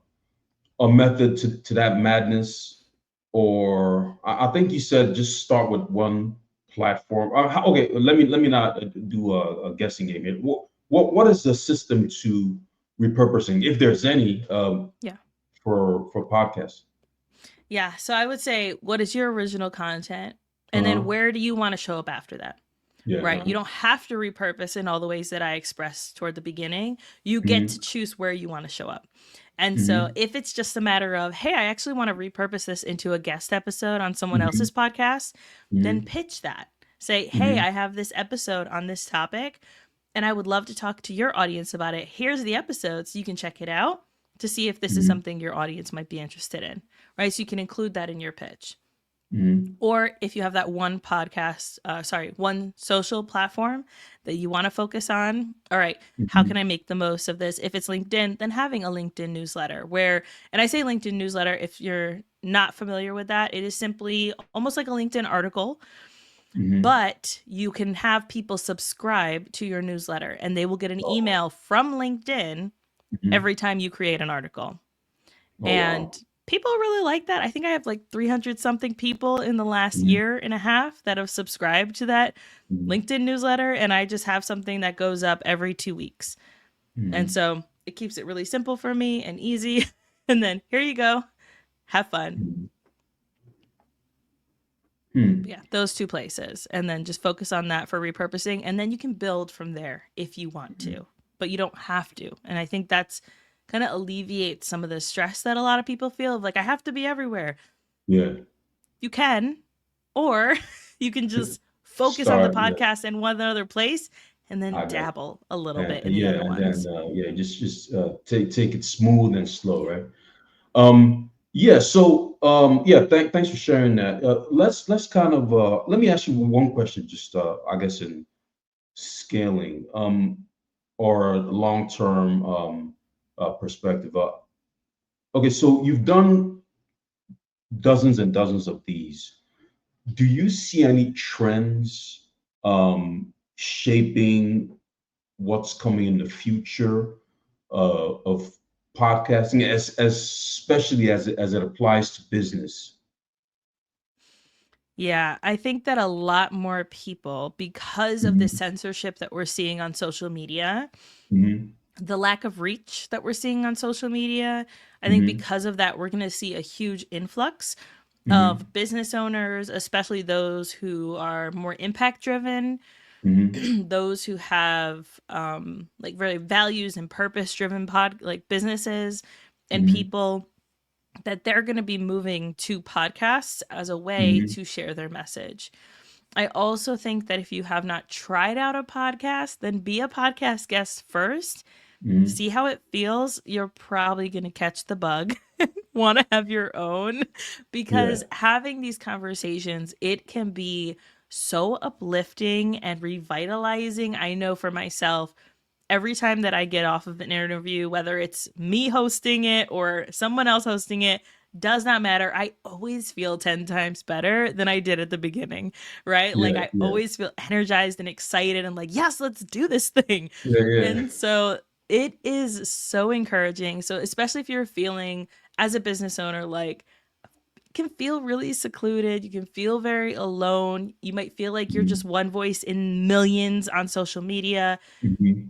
method to that madness, or I think you said just start with one platform. Okay, let me not do a guessing game here. What is the system to repurposing, if there's any, Yeah. for podcasts? Yeah. So I would say, what is your original content? And then Uh-huh. where do you want to show up after that? Yeah. Right. You Uh-huh. don't have to repurpose in all the ways that I expressed toward the beginning. You get to Mm-hmm. choose where you want to show up. And so Mm-hmm. if it's just a matter of, hey, I actually want to repurpose this into a guest episode on someone Mm-hmm. else's podcast, then Mm-hmm. pitch that. Say, hey, Mm-hmm. I have this episode on this topic and I would love to talk to your audience about it. Here's the episode so you can check it out to see if this is Mm-hmm. something your audience might be interested in. Right. So you can include that in your pitch. Mm-hmm. Or if you have that one one social platform that you want to focus on, all right, how can Mm-hmm. I make the most of this? If it's LinkedIn, then having a LinkedIn newsletter where, and I say LinkedIn newsletter, if you're not familiar with that, it is simply almost like a LinkedIn article, Mm-hmm. but you can have people subscribe to your newsletter and they will get an Oh, email from LinkedIn mm-hmm. every time you create an article. Oh, And wow. people really like that. I think I have like 300 something people in the last Mm-hmm. year and a half that have subscribed to that Mm-hmm. LinkedIn newsletter. And I just have something that goes up every 2 weeks. And Mm-hmm. so it keeps it really simple for me and easy. And then here you go. Have fun. Mm-hmm. Hmm. Yeah, those two places. And then just focus on that for repurposing. And then you can build from there if you want to, but you don't have to. And I think that's kind of alleviates some of the stress that a lot of people feel of like, I have to be everywhere. Yeah. You can, or you can just focus on the Start. Yeah. podcast in one other place and then I got you. dabble a little And bit in the yeah, other and then ones. yeah, just take it smooth and slow, Yeah. right? Yeah. So, yeah. Thanks for sharing that. Let's kind of let me ask you one question. Just I guess in scaling or long term perspective. Okay. So you've done dozens and dozens of these. Do you see any trends shaping what's coming in the future of podcasting, as especially as it applies to business? Yeah, I think that a lot more people, because of the Hmm. censorship that we're seeing on social media, Hmm. the lack of reach that we're seeing on social media, I think Hmm. because of that, we're going to see a huge influx Hmm. of business owners, especially those who are more impact driven, Hmm. those who have like very values and purpose driven like businesses and Hmm. people, that they're going to be moving to podcasts as a way Hmm. to share their message. I also think that if you have not tried out a podcast, then be a podcast guest first. Hmm. See how it feels. You're probably going to catch the bug. Want to have your own, Yeah. because having these conversations, it can be so uplifting and revitalizing. I know for myself, every time that I get off of an interview, whether it's me hosting it or someone else hosting it, does not matter. I always feel 10 times better than I did at the beginning, right? Like Yeah. I Yeah. always feel energized and excited and like, yes, let's do this thing. Yeah. Yeah. And so it is so encouraging. So, especially if you're feeling as a business owner, like, can feel really secluded. You can feel very alone. You might feel like you're just Hmm. one voice in millions on social media. Hmm.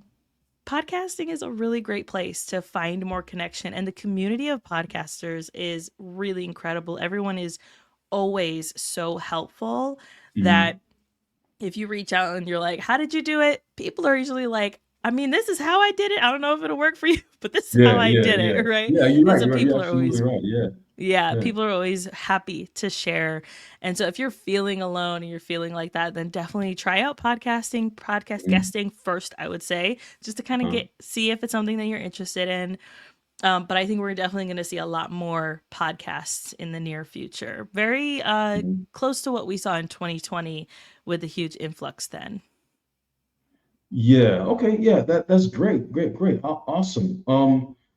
Podcasting is a really great place to find more connection, and the community of podcasters is really incredible. Everyone is always so helpful that Hmm. if you reach out and you're like, how did you do it, people are usually like, I mean, this is how I did it. I don't know if it'll work for you, but this is how Yeah. I Yeah. did Yeah. it, right? Yeah. You're And right. so You're people are absolutely always, right. Yeah. yeah, Yeah. people are always happy to share. And so if you're feeling alone and you're feeling like that, then definitely try out podcasting, podcast Hmm. guesting first, I would say, just to kind of Uh-huh. get see if it's something that you're interested in. But I think we're definitely going to see a lot more podcasts in the near future. Very Mhm. close to what we saw in 2020 with the huge influx then. Yeah. Okay. Yeah. That's great. Great. Great. Awesome.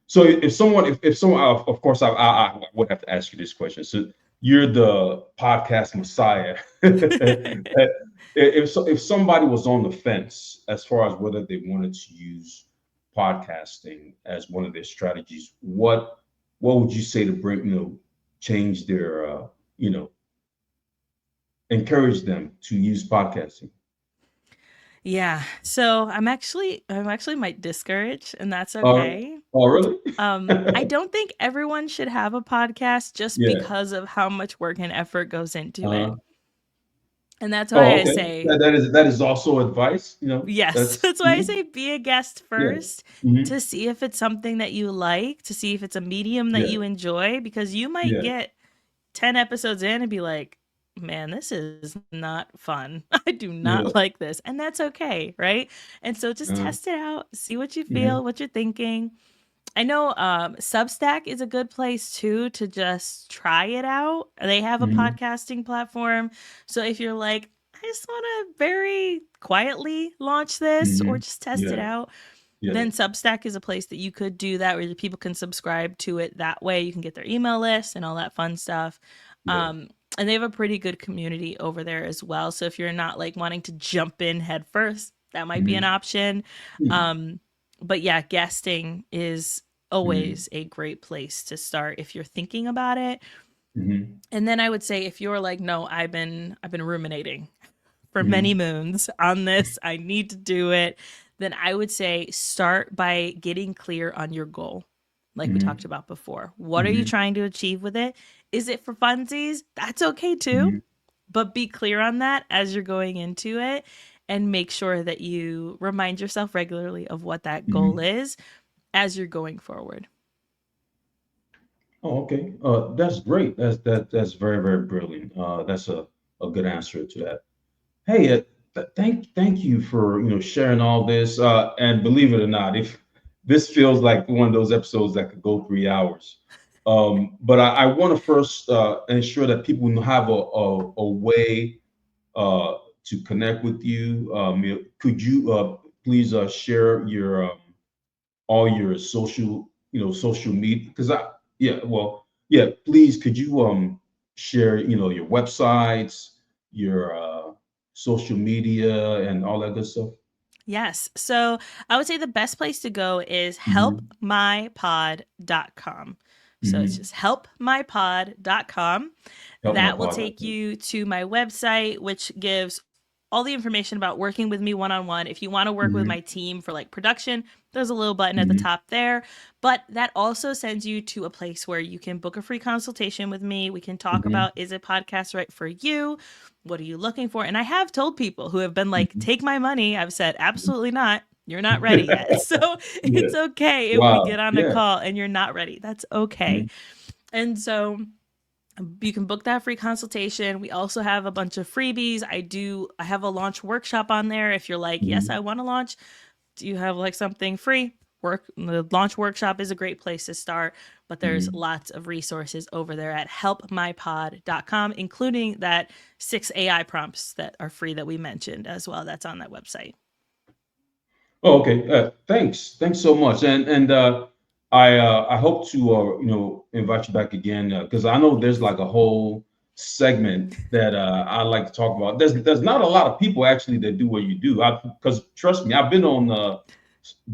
So if someone, of course, I would have to ask you this question. So you're the podcast messiah. If somebody was on the fence as far as whether they wanted to use podcasting as one of their strategies, what would you say to bring, change their, you know, encourage them to use podcasting? Yeah. So I'm actually might discourage, and that's Uh, okay. oh, really? I don't think everyone should have a podcast just Yeah. because of how much work and effort goes into it. Uh-huh. And that's why Oh, I okay. say, That is also advice. yes, That's that's why I say be a guest yeah. first Hmm. to see if it's something that you like, to see if it's a medium that Yeah. you enjoy, because you might Yeah. get 10 episodes in and be like, man, this is not fun. I do not Yeah. like this. And that's okay, right? And so just Uh, test it out, see what you feel, hmm. what you're thinking. I know Substack is a good place too to just try it out. They have a Hmm. podcasting platform. So if you're like, I just want to very quietly launch this or Hmm. just test it Yeah. out, Yeah. then Substack is a place that you could do that where people can subscribe to it that way. You can get their email list and all that fun stuff. Yeah. Um, and they have a pretty good community over there as well. So if you're not like wanting to jump in head first, that might be an Hmm. option. Um, but yeah, guesting is Hmm. always a great place to start if you're thinking about it. Hmm. And then I would say if you're like, no, I've been ruminating for many Hmm. moons on this, I need to do it, then I would say start by getting clear on your goal. Like we talked Hmm. about before. What are you Hmm. trying to achieve with it? Is it for funsies? That's okay too. Hmm. But be clear on that as you're going into it and make sure that you remind yourself regularly of what that goal Hmm. is as you're going forward. Oh, okay. That's great. That's very, very brilliant. That's a good answer to that. Hey, thank you for sharing all this. And believe it or not, if this feels like one of those episodes that could go 3 hours, But I want to first ensure that people have a way uh, to connect with you. Could you please share your all your social, social media? Because yeah, please, could you share, your websites, your social media, and all that good stuff? Yes. So I would say the best place to go is Mm-hmm. helpmypod.com. So it's Mm-hmm. just helpmypod.com. Help my That will pod. take you to my website, which gives all the information about working with me one on one. If you want to work with Mm-hmm. my team for like production, there's a little button at the Mm-hmm. top there. But that also sends you to a place where you can book a free consultation with me. We can talk Mm-hmm. about, is a podcast right for you? What are you looking for? And I have told people who have been like, take my money. I've said, absolutely not. You're not ready yet. So Yeah. it's okay if we Wow. get on a Yeah. call and you're not ready. That's okay. Mhm. And so you can book that free consultation. We also have a bunch of freebies. I have a launch workshop on there. If you're like, yes, I Mhm. want to launch, do you have like something free? The launch workshop is a great place to start, but there's Mhm. lots of resources over there at helpmypod.com, including that 6 AI prompts that are free that we mentioned as well. That's on that website. Oh, okay. Thanks so much. And I hope to invite you back again because I know there's Thanks. like a whole segment that I like to talk about. There's not a lot of people actually that do what you do. Because trust me, I've been on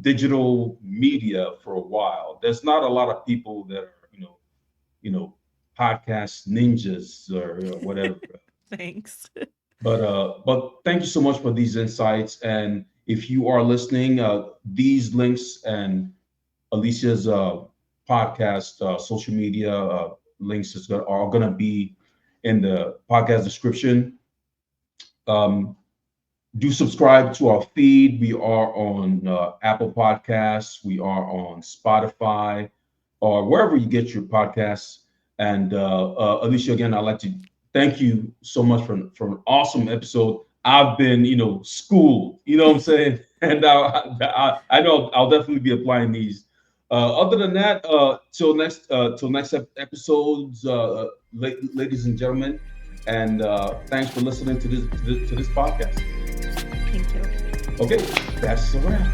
digital media for a while. There's not a lot of people that are you know podcast ninjas or whatever. Thanks. But thank you so much for these insights. And if you are listening, these links and Alicia's podcast, social media links are going to be in the podcast description. Um, do subscribe to our feed. We are on Apple Podcasts. We are on Spotify or wherever you get your podcasts. And Alicia, again, I'd like to thank you so much for an awesome episode. I've been, schooled, you know what I'm saying? And I know I'll definitely be applying these. Other than that, till next episodes, ladies and gentlemen, and thanks for listening to this podcast. Thank you. Okay, that's a wrap.